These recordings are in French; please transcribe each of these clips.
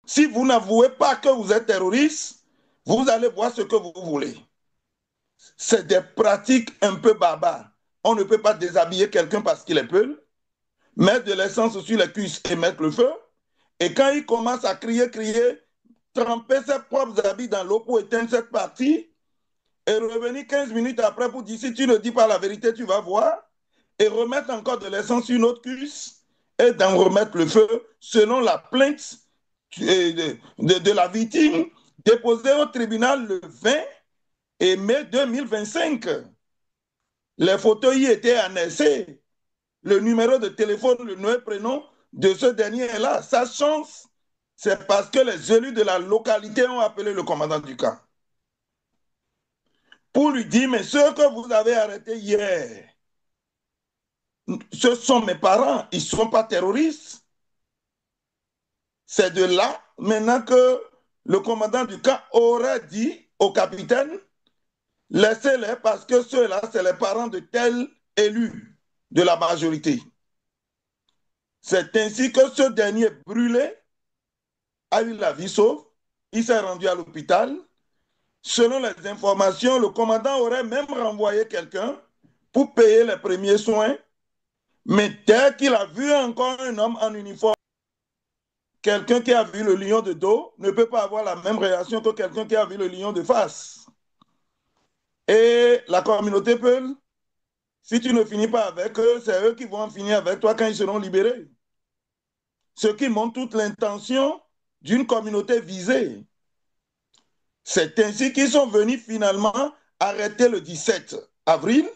Si vous n'avouez pas que vous êtes terroriste, vous allez voir ce que vous voulez. C'est des pratiques un peu barbares. On ne peut pas déshabiller quelqu'un parce qu'il est peul, mettre de l'essence sur les cuisses et mettre le feu. Et quand il commence à crier, tremper ses propres habits dans l'eau pour éteindre cette partie et revenir 15 minutes après pour dire si tu ne dis pas la vérité, tu vas voir, et remettre encore de l'essence sur une autre cuisse et d'en remettre le feu selon la plainte de la victime déposée au tribunal le 20 mai 2025. Les photos y étaient annexées. Le numéro de téléphone, le nom et prénom de ce dernier est là. Sa chance, c'est parce que les élus de la localité ont appelé le commandant du camp pour lui dire, mais ceux que vous avez arrêtés hier, ce sont mes parents, ils ne sont pas terroristes. C'est de là, maintenant que le commandant du camp aurait dit au capitaine, laissez-les parce que ceux-là, c'est les parents de tel élu de la majorité. C'est ainsi que ce dernier brûlé a eu la vie sauve. Il s'est rendu à l'hôpital. Selon les informations, le commandant aurait même renvoyé quelqu'un pour payer les premiers soins. Mais dès qu'il a vu encore un homme en uniforme, quelqu'un qui a vu le lion de dos ne peut pas avoir la même réaction que quelqu'un qui a vu le lion de face. Et la communauté Peul, si tu ne finis pas avec eux, c'est eux qui vont en finir avec toi quand ils seront libérés. Ce qui montre toute l'intention d'une communauté visée. C'est ainsi qu'ils sont venus finalement arrêter le 17 avril.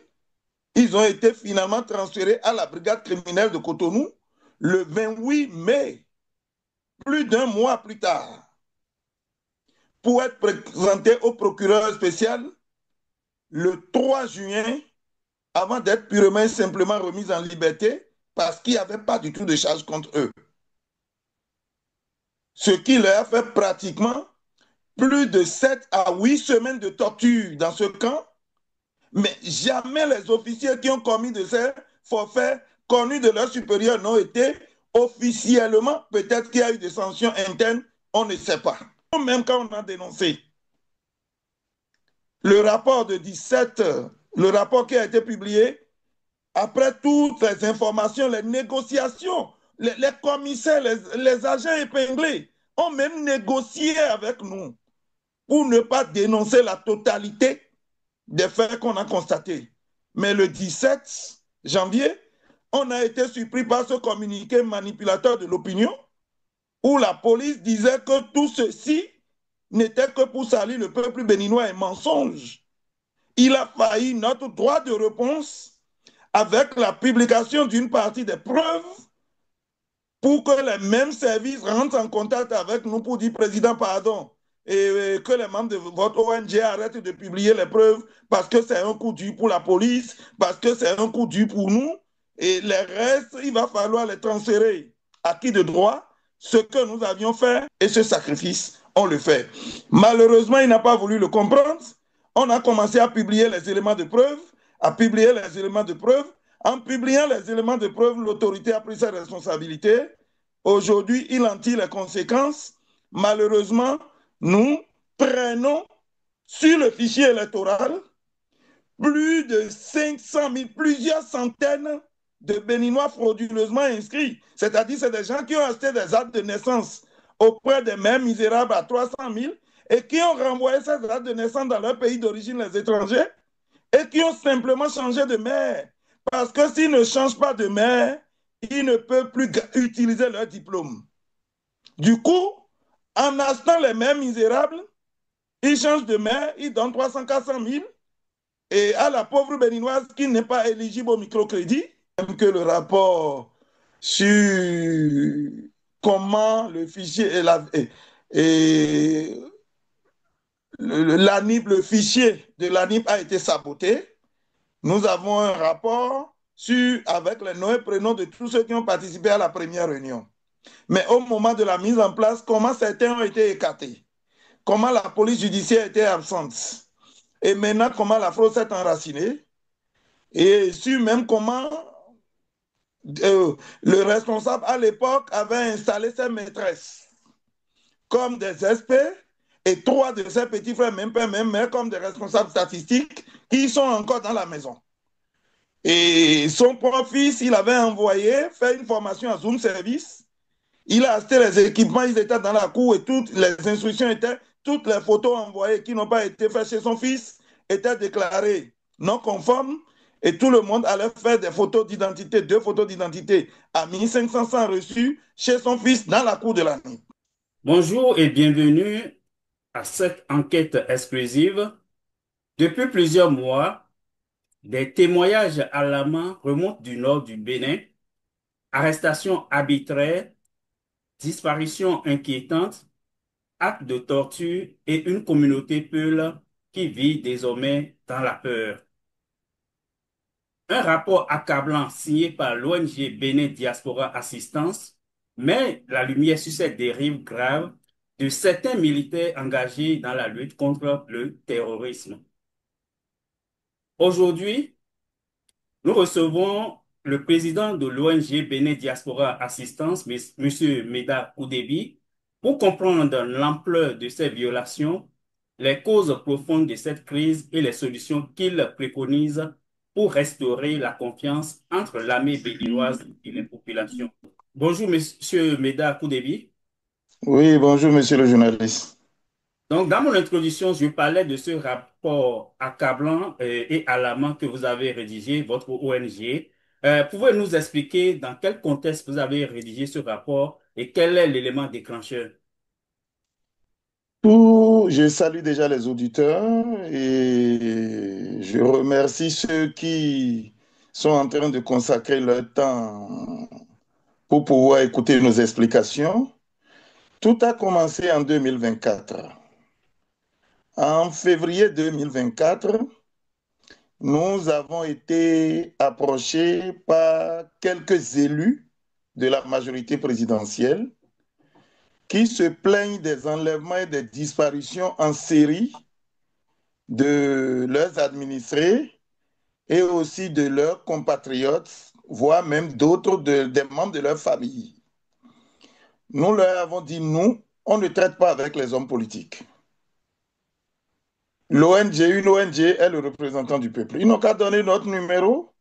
Ils ont été finalement transférés à la brigade criminelle de Cotonou le 28 mai, plus d'un mois plus tard, pour être présentés au procureur spécial le 3 juin, avant d'être purement et simplement remis en liberté, parce qu'il n'y avait pas du tout de charge contre eux. Ce qui leur a fait pratiquement plus de 7 à 8 semaines de torture dans ce camp, mais jamais les officiers qui ont commis de ces forfaits connus de leurs supérieurs n'ont été officiellement, peut-être qu'il y a eu des sanctions internes, on ne sait pas. Même quand on a dénoncé le rapport de 17, le rapport qui a été publié, après toutes les informations, les négociations, les commissaires, les agents épinglés ont même négocié avec nous pour ne pas dénoncer la totalité des faits qu'on a constatés. Mais le 17 janvier, on a été surpris par ce communiqué manipulateur de l'opinion où la police disait que tout ceci n'était que pour salir le peuple béninois et mensonge. Il a failli notre droit de réponse avec la publication d'une partie des preuves pour que les mêmes services rentrent en contact avec nous pour dire président pardon et que les membres de votre ONG arrêtent de publier les preuves parce que c'est un coup dur pour la police, parce que c'est un coup dur pour nous et les restes, il va falloir les transférer à qui de droit. Ce que nous avions fait et ce sacrifice, on le fait. Malheureusement, il n'a pas voulu le comprendre. On a commencé à publier les éléments de preuve, à publier les éléments de preuve. En publiant les éléments de preuve, l'autorité a pris ses responsabilités. Aujourd'hui, il en tire les conséquences. Malheureusement, nous prenons sur le fichier électoral plus de 500 000, plusieurs centaines de Béninois frauduleusement inscrits. C'est-à-dire c'est des gens qui ont acheté des actes de naissance auprès des mères misérables à 300 000 et qui ont renvoyé ces actes de naissance dans leur pays d'origine, les étrangers, et qui ont simplement changé de mère. Parce que s'ils ne changent pas de mère, ils ne peuvent plus utiliser leur diplôme. Du coup, en achetant les mères misérables, ils changent de mère, ils donnent 300, 400 000 et à la pauvre béninoise qui n'est pas éligible au microcrédit, même que le rapport sur comment le fichier et l'ANIP, le fichier de l'ANIP a été saboté. Nous avons un rapport avec les noms et prénoms de tous ceux qui ont participé à la première réunion. Mais au moment de la mise en place, comment certains ont été écartés, comment la police judiciaire était absente, et maintenant comment la fraude s'est enracinée, et sur même comment le responsable à l'époque avait installé ses maîtresses comme des experts et 3 de ses petits frères, même père, même mère, comme des responsables statistiques qui sont encore dans la maison. Et son propre fils, il avait envoyé faire une formation à Zoom Service. Il a acheté les équipements, ils étaient dans la cour et toutes les instructions étaient, toutes les photos envoyées qui n'ont pas été faites chez son fils étaient déclarées non conformes et tout le monde allait faire des photos d'identité, 2 photos d'identité à 1500 reçus chez son fils dans la cour de la nuit. Bonjour et bienvenue à cette enquête exclusive. Depuis plusieurs mois, des témoignages alarmants remontent du nord du Bénin. Arrestations arbitraires, disparitions inquiétantes, actes de torture et une communauté peule qui vit désormais dans la peur. Un rapport accablant signé par l'ONG Bénin Diaspora Assistance met la lumière sur ces dérives graves de certains militaires engagés dans la lutte contre le terrorisme. Aujourd'hui, nous recevons le président de l'ONG Bénin Diaspora Assistance, M. Meda Oudebi, pour comprendre l'ampleur de ces violations, les causes profondes de cette crise et les solutions qu'il préconise pour restaurer la confiance entre l'armée béninoise et les populations. Bonjour, Monsieur Meda Oudebi. Oui, bonjour, monsieur le journaliste. Donc, dans mon introduction, je parlais de ce rapport accablant et alarmant que vous avez rédigé, votre ONG. Pouvez-vous nous expliquer dans quel contexte vous avez rédigé ce rapport et quel est l'élément déclencheur? Je salue déjà les auditeurs et je remercie ceux qui sont en train de consacrer leur temps pour pouvoir écouter nos explications. Tout a commencé en 2024. En février 2024, nous avons été approchés par quelques élus de la majorité présidentielle qui se plaignent des enlèvements et des disparitions en série de leurs administrés et aussi de leurs compatriotes, voire même d'autres des membres de leur famille. Nous leur avons dit, nous, on ne traite pas avec les hommes politiques. L'ONG, une ONG est le représentant du peuple. Ils n'ont qu'à donner notre numéro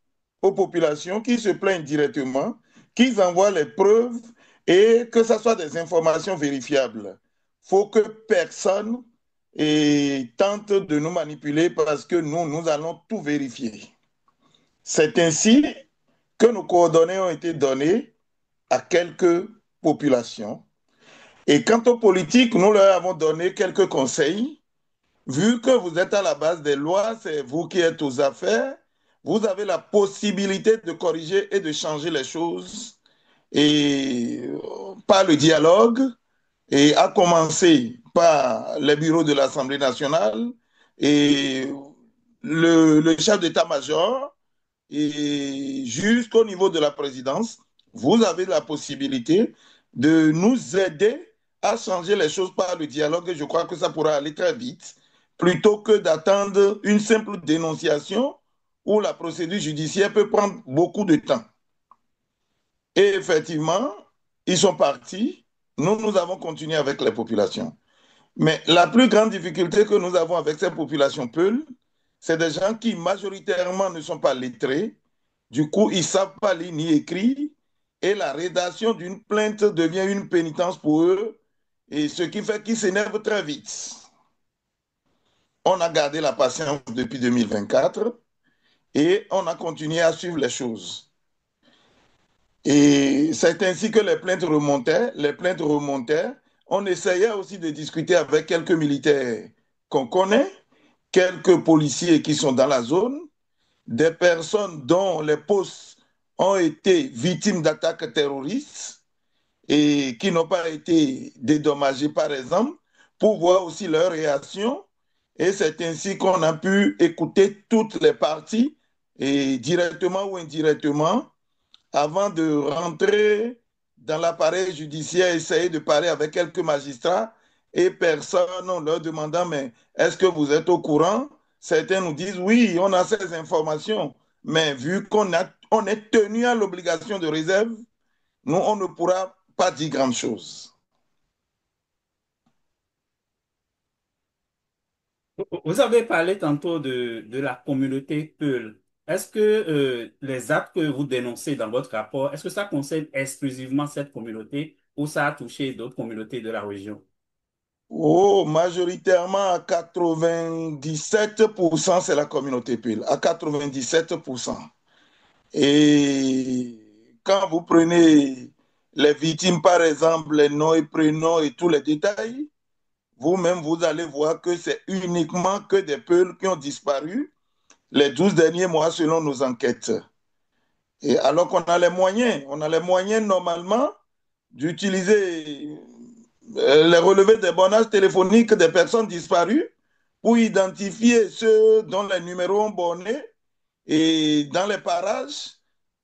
aux populations qui se plaignent directement, qu'ils envoient les preuves et que ce soit des informations vérifiables. Il faut que personne tente de nous manipuler parce que nous allons tout vérifier. C'est ainsi que nos coordonnées ont été données à quelques populations. Et quant aux politiques, nous leur avons donné quelques conseils. Vu que vous êtes à la base des lois, c'est vous qui êtes aux affaires, vous avez la possibilité de corriger et de changer les choses et par le dialogue, et à commencer par les bureaux de l'Assemblée nationale et le chef d'état-major et jusqu'au niveau de la présidence, vous avez la possibilité de nous aider à changer les choses par le dialogue et je crois que ça pourra aller très vite plutôt que d'attendre une simple dénonciation où la procédure judiciaire peut prendre beaucoup de temps. Et effectivement, ils sont partis. Nous avons continué avec les populations. Mais la plus grande difficulté que nous avons avec ces populations peules, c'est des gens qui majoritairement ne sont pas lettrés. Du coup, ils ne savent pas lire ni écrire. Et la rédaction d'une plainte devient une pénitence pour eux. Et ce qui fait qu'ils s'énervent très vite. On a gardé la patience depuis 2024 et on a continué à suivre les choses. Et c'est ainsi que les plaintes remontaient. Les plaintes remontaient. On essayait aussi de discuter avec quelques militaires qu'on connaît, quelques policiers qui sont dans la zone, des personnes dont les postes ont été victimes d'attaques terroristes et qui n'ont pas été dédommagés, par exemple, pour voir aussi leur réaction. Et c'est ainsi qu'on a pu écouter toutes les parties, et directement ou indirectement, avant de rentrer dans l'appareil judiciaire, essayer de parler avec quelques magistrats et personne en leur demandant, mais est-ce que vous êtes au courant? Certains nous disent, oui, on a ces informations, mais vu on est tenu à l'obligation de réserve, nous, on ne pourra pas dire grand-chose. Vous avez parlé tantôt de la communauté Peul. Est-ce que les actes que vous dénoncez dans votre rapport, est-ce que ça concerne exclusivement cette communauté ou ça a touché d'autres communautés de la région? Oh, majoritairement à 97%, c'est la communauté Pile, à 97%. Et quand vous prenez les victimes, par exemple, les noms et prénoms et tous les détails, vous-même, vous allez voir que c'est uniquement que des Peuls qui ont disparu les 12 derniers mois selon nos enquêtes. Et alors qu'on a on a les moyens normalement d'utiliser les relevés des bonnages téléphoniques des personnes disparues pour identifier ceux dont les numéros ont borné et dans les parages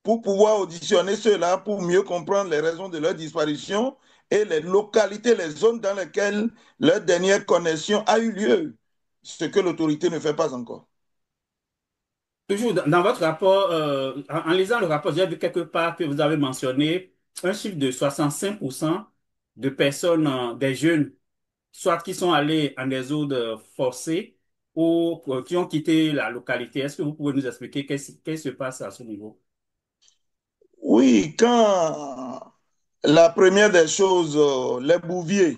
pour pouvoir auditionner ceux-là pour mieux comprendre les raisons de leur disparition et les localités, les zones dans lesquelles leur dernière connexion a eu lieu, ce que l'autorité ne fait pas encore. Toujours dans votre rapport, en lisant le rapport, j'ai vu quelque part que vous avez mentionné un chiffre de 65% de personnes, des jeunes, soit qui sont allés en exode forcé ou qui ont quitté la localité. Est-ce que vous pouvez nous expliquer qu'est-ce qui se passe à ce niveau? Oui, quand la première des choses, les bouviers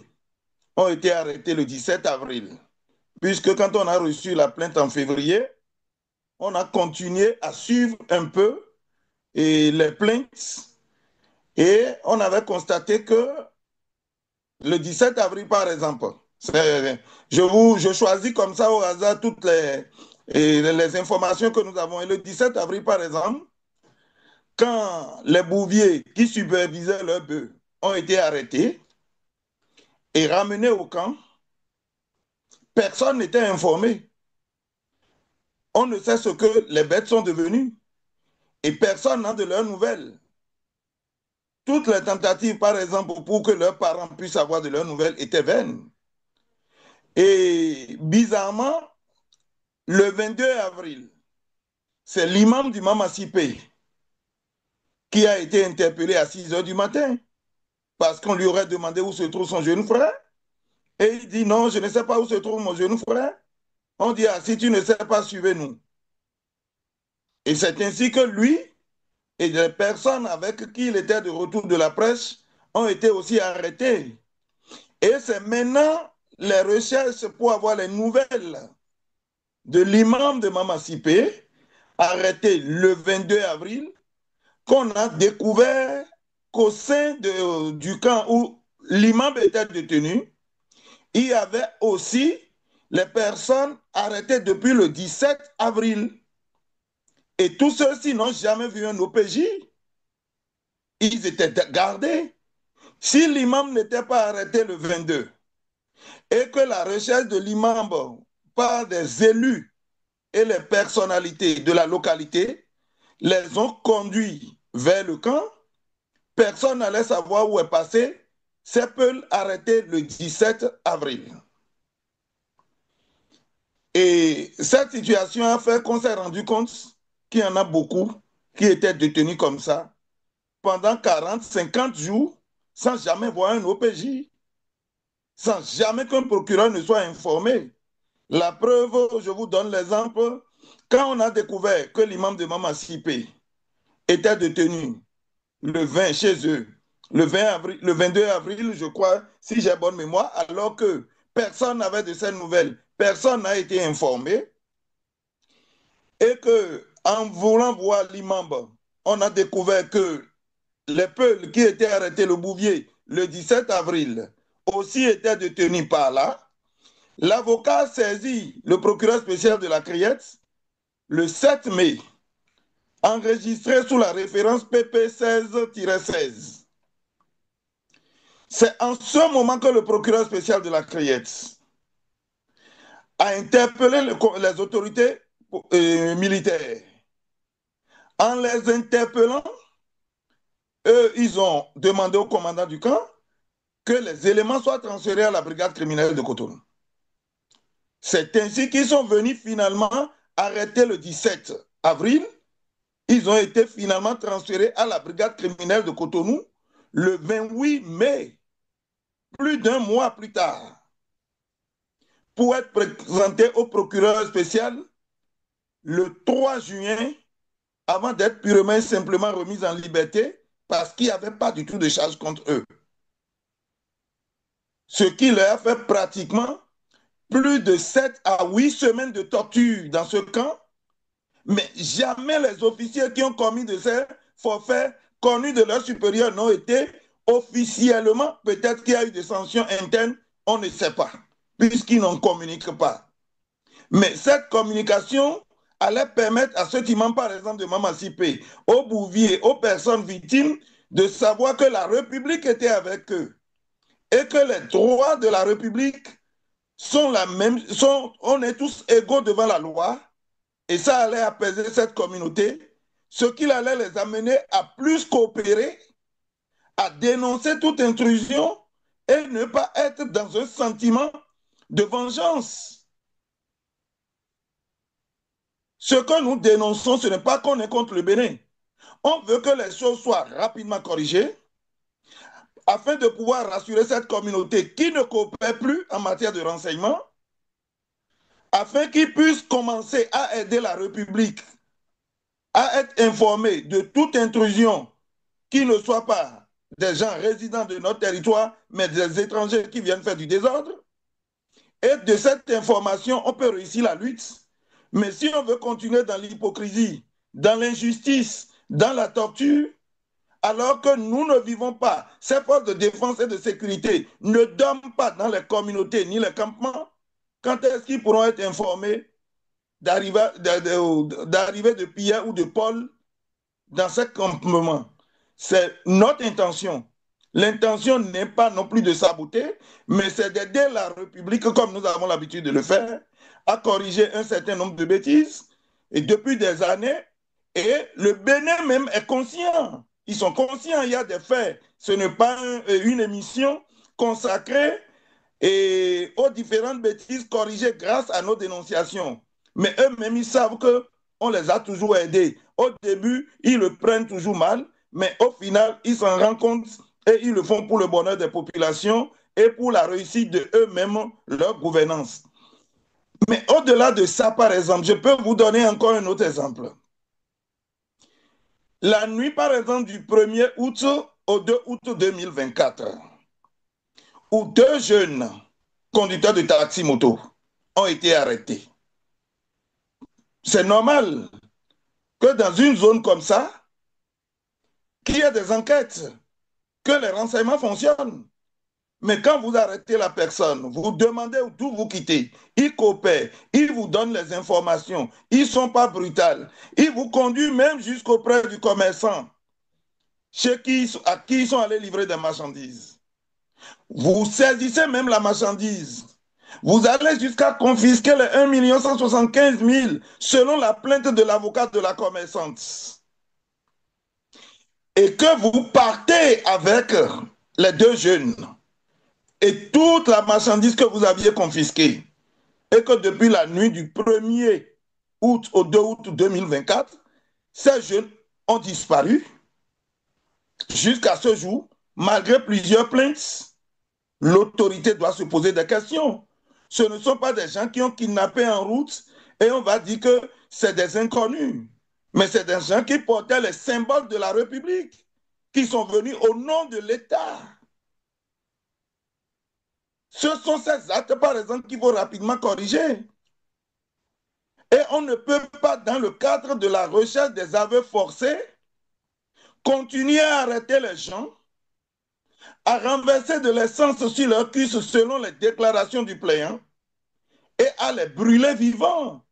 ont été arrêtés le 17 avril, puisque quand on a reçu la plainte en février, on a continué à suivre un peu les plaintes et on avait constaté que le 17 avril, par exemple, je choisis comme ça au hasard toutes les informations que nous avons. Et le 17 avril, par exemple, quand les bouviers qui supervisaient leurs bœufs ont été arrêtés et ramenés au camp, personne n'était informé. On ne sait ce que les bêtes sont devenues et personne n'a de leurs nouvelles. Toutes les tentatives, par exemple, pour que leurs parents puissent avoir de leurs nouvelles étaient vaines. Et bizarrement, le 22 avril, c'est l'imam du Mamassipé qui a été interpellé à 6 heures du matin parce qu'on lui aurait demandé où se trouve son jeune frère. Et il dit non, je ne sais pas où se trouve mon jeune frère. On dit, ah, si tu ne sais pas, suivez-nous. Et c'est ainsi que lui et les personnes avec qui il était de retour de la presse ont été aussi arrêtés. Et c'est maintenant les recherches pour avoir les nouvelles de l'imam de Mamassipé, arrêté le 22 avril, qu'on a découvert qu'au sein du camp où l'imam était détenu, il y avait aussi les personnes arrêtées depuis le 17 avril. Et tous ceux-ci n'ont jamais vu un OPJ. Ils étaient gardés. Si l'imam n'était pas arrêté le 22 et que la recherche de l'imam par des élus et les personnalités de la localité les ont conduits vers le camp, personne n'allait savoir où est passé Seppel arrêté le 17 avril. Et cette situation a fait qu'on s'est rendu compte qu'il y en a beaucoup qui étaient détenus comme ça pendant 40, 50 jours sans jamais voir un OPJ, sans jamais qu'un procureur ne soit informé. La preuve, je vous donne l'exemple, quand on a découvert que l'imam de Mamassipé était détenu le 20 chez eux, le 20 avril, le 22 avril, je crois, si j'ai bonne mémoire, alors que personne n'avait de ces nouvelles, personne n'a été informé, et que en voulant voir l'imam, on a découvert que les Peuls qui étaient arrêtés le Bouvier le 17 avril aussi étaient détenus par là. L'avocat saisit le procureur spécial de la Criette le 7 mai, enregistré sous la référence PP 16-16. C'est en ce moment que le procureur spécial de la Criette a interpellé les autorités militaires. En les interpellant, eux, ils ont demandé au commandant du camp que les éléments soient transférés à la brigade criminelle de Cotonou. C'est ainsi qu'ils sont venus finalement arrêter le 17 avril. Ils ont été finalement transférés à la brigade criminelle de Cotonou le 28 mai, plus d'un mois plus tard, pour être présenté au procureur spécial le 3 juin avant d'être purement et simplement remis en liberté parce qu'il n'y avait pas du tout de charge contre eux. Ce qui leur a fait pratiquement plus de 7 à 8 semaines de torture dans ce camp, mais jamais les officiers qui ont commis de ces forfaits connus de leurs supérieurs n'ont été officiellement, peut-être qu'il y a eu des sanctions internes, on ne sait pas, puisqu'ils n'en communiquent pas. Mais cette communication allait permettre à ceux qui manquent, par exemple, de m'émanciper, aux Bouviers, aux personnes victimes, de savoir que la République était avec eux et que les droits de la République sont la même, on est tous égaux devant la loi, et ça allait apaiser cette communauté, ce qui allait les amener à plus coopérer, à dénoncer toute intrusion et ne pas être dans un sentiment de vengeance. Ce que nous dénonçons, ce n'est pas qu'on est contre le Bénin. On veut que les choses soient rapidement corrigées afin de pouvoir rassurer cette communauté qui ne coopère plus en matière de renseignement, afin qu'ils puissent commencer à aider la République à être informés de toute intrusion qui ne soit pas des gens résidents de notre territoire, mais des étrangers qui viennent faire du désordre. Et de cette information, on peut réussir la lutte. Mais si on veut continuer dans l'hypocrisie, dans l'injustice, dans la torture, alors que nous ne vivons pas, ces forces de défense et de sécurité ne dorment pas dans les communautés ni les campements, quand est-ce qu'ils pourront être informés d'arrivée de Pierre ou de Paul dans ces campements? C'est notre intention. L'intention n'est pas non plus de saboter, mais c'est d'aider la République, comme nous avons l'habitude de le faire, à corriger un certain nombre de bêtises. Et depuis des années, et le Bénin même est conscient. Ils sont conscients, il y a des faits. Ce n'est pas une émission consacrée aux différentes bêtises corrigées grâce à nos dénonciations. Mais eux-mêmes, ils savent qu'on les a toujours aidés. Au début, ils le prennent toujours mal, mais au final, ils s'en rendent compte et ils le font pour le bonheur des populations et pour la réussite de eux-mêmes, leur gouvernance. Mais au-delà de ça, par exemple, je peux vous donner encore un autre exemple. La nuit, par exemple, du 1er août au 2 août 2024, où 2 jeunes conducteurs de taxi-moto ont été arrêtés. C'est normal que dans une zone comme ça, qu'il y ait des enquêtes, que les renseignements fonctionnent. Mais quand vous arrêtez la personne, vous demandez d'où vous quittez, ils coopèrent, ils vous donnent les informations, ils ne sont pas brutaux, ils vous conduisent même jusqu'auprès du commerçant à qui ils sont allés livrer des marchandises. Vous saisissez même la marchandise. Vous allez jusqu'à confisquer les 1 175 000 selon la plainte de l'avocat de la commerçante. Et que vous partez avec les 2 jeunes et toute la marchandise que vous aviez confisquée. Et que depuis la nuit du 1er août au 2 août 2024, ces jeunes ont disparu jusqu'à ce jour, malgré plusieurs plaintes. L'autorité doit se poser des questions. Ce ne sont pas des gens qui ont kidnappé en route et on va dire que c'est des inconnus. Mais c'est des gens qui portaient les symboles de la République, qui sont venus au nom de l'État. Ce sont ces actes, par exemple, qu'il faut rapidement corriger. Et on ne peut pas, dans le cadre de la recherche des aveux forcés, continuer à arrêter les gens, à renverser de l'essence sur leur cuisse selon les déclarations du plaignant et à les brûler vivants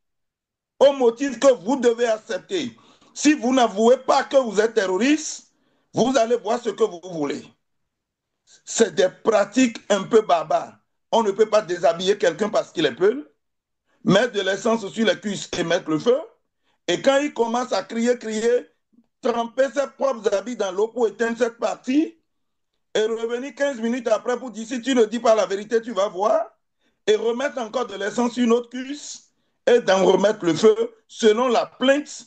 au motif que vous devez accepter. Si vous n'avouez pas que vous êtes terroriste, vous allez voir ce que vous voulez. C'est des pratiques un peu barbares. On ne peut pas déshabiller quelqu'un parce qu'il est peul, mettre de l'essence sur les cuisses et mettre le feu. Et quand il commence à crier, tremper ses propres habits dans l'eau pour éteindre cette partie, et revenir 15 minutes après pour dire si tu ne dis pas la vérité, tu vas voir, et remettre encore de l'essence sur une autre cuisse, et d'en remettre le feu selon la plainte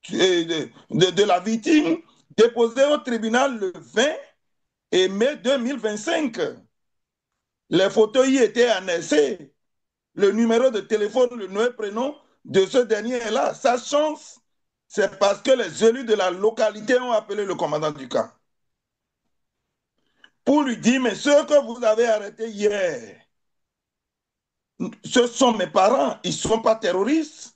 de la victime déposée au tribunal le 20 mai 2025. Les photos y étaient annexées. le numéro de téléphone, le nom et prénom de ce dernier est là. Sa chance, c'est parce que les élus de la localité ont appelé le commandant du camp pour lui dire, mais ceux que vous avez arrêtés hier, ce sont mes parents, ils ne sont pas terroristes.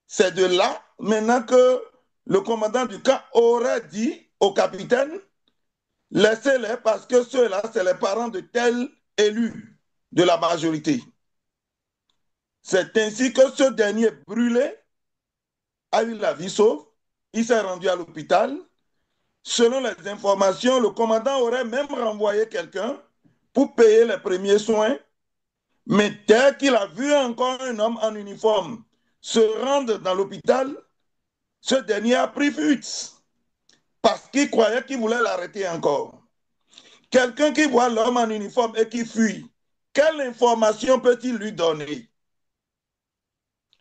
C'est de là maintenant que le commandant du camp aurait dit au capitaine, laissez-les parce que ceux-là, c'est les parents de tel élu de la majorité. C'est ainsi que ce dernier brûlé a eu la vie sauve. Il s'est rendu à l'hôpital. Selon les informations, le commandant aurait même renvoyé quelqu'un pour payer les premiers soins. Mais dès qu'il a vu encore un homme en uniforme se rendre dans l'hôpital, ce dernier a pris fuite parce qu'il croyait qu'il voulait l'arrêter encore. Quelqu'un qui voit l'homme en uniforme et qui fuit, quelle information peut-il lui donner?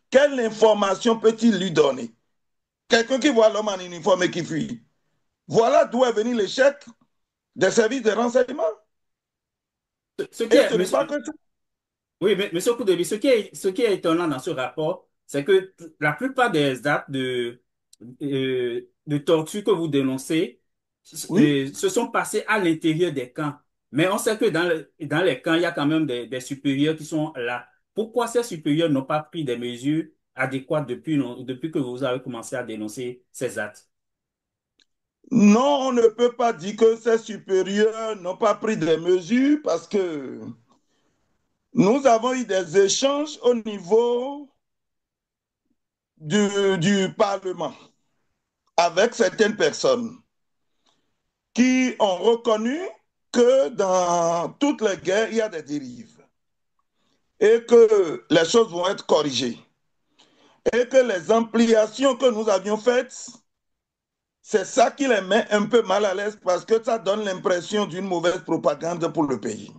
Quelle information peut-il lui donner? Quelqu'un qui voit l'homme en uniforme et qui fuit. Voilà d'où est venu l'échec des services de renseignement. Ce qui Et est, ce n'est pas que ça. oui, mais Monsieur Koudébi, ce qui est étonnant dans ce rapport, c'est que la plupart des actes de torture que vous dénoncez Oui. se sont passés à l'intérieur des camps. Mais on sait que dans les camps, il y a quand même des supérieurs qui sont là. Pourquoi ces supérieurs n'ont pas pris des mesures adéquates depuis que vous avez commencé à dénoncer ces actes? Non, on ne peut pas dire que ces supérieurs n'ont pas pris des mesures parce que nous avons eu des échanges au niveau du Parlement avec certaines personnes qui ont reconnu que dans toutes les guerres, il y a des dérives et que les choses vont être corrigées et que les ampliations que nous avions faites, c'est ça qui les met un peu mal à l'aise parce que ça donne l'impression d'une mauvaise propagande pour le pays.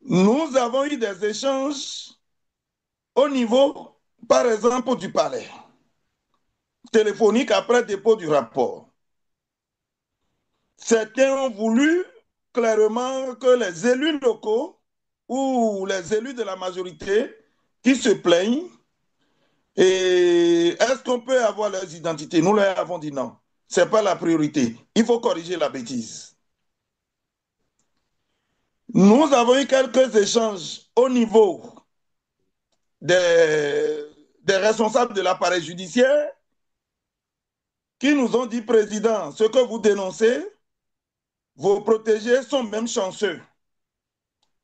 Nous avons eu des échanges au niveau, par exemple, du palais, téléphonique après dépôt du rapport. Certains ont voulu clairement que les élus locaux ou les élus de la majorité qui se plaignent, et est-ce qu'on peut avoir leurs identités? Nous leur avons dit non. Ce n'est pas la priorité. Il faut corriger la bêtise. Nous avons eu quelques échanges au niveau des, des responsables de l'appareil judiciaire qui nous ont dit, Président, ce que vous dénoncez, vos protégés sont même chanceux.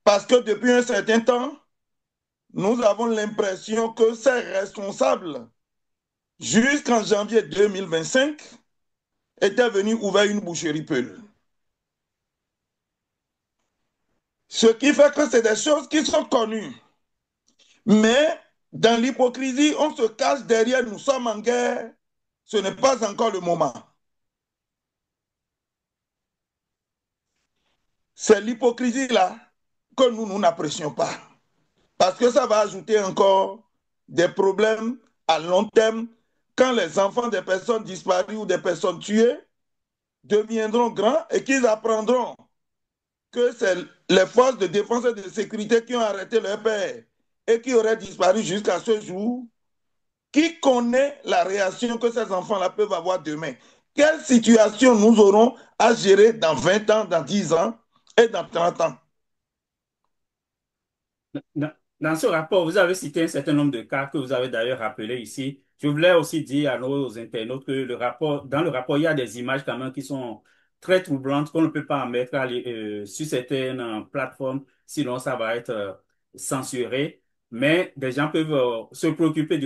Parce que depuis un certain temps, nous avons l'impression que ces responsables, jusqu'en janvier 2025, étaient venus ouvrir une boucherie Peul. Ce qui fait que c'est des choses qui sont connues. Mais dans l'hypocrisie, on se cache derrière nous sommes en guerre. Ce n'est pas encore le moment. C'est l'hypocrisie-là que nous n'apprécions pas. Parce que ça va ajouter encore des problèmes à long terme quand les enfants des personnes disparues ou des personnes tuées deviendront grands et qu'ils apprendront que c'est les forces de défense et de sécurité qui ont arrêté leur père et qui auraient disparu jusqu'à ce jour. Qui connaît la réaction que ces enfants-là peuvent avoir demain? Quelle situation nous aurons à gérer dans 20 ans, dans 10 ans et dans 30 ans? Dans, dans ce rapport, vous avez cité un certain nombre de cas que vous avez d'ailleurs rappelés ici. Je voulais aussi dire à nos internautes que dans le rapport, il y a des images quand même qui sont très troublantes qu'on ne peut pas en mettre sur certaines plateformes, sinon ça va être censuré. Mais des gens peuvent se préoccuper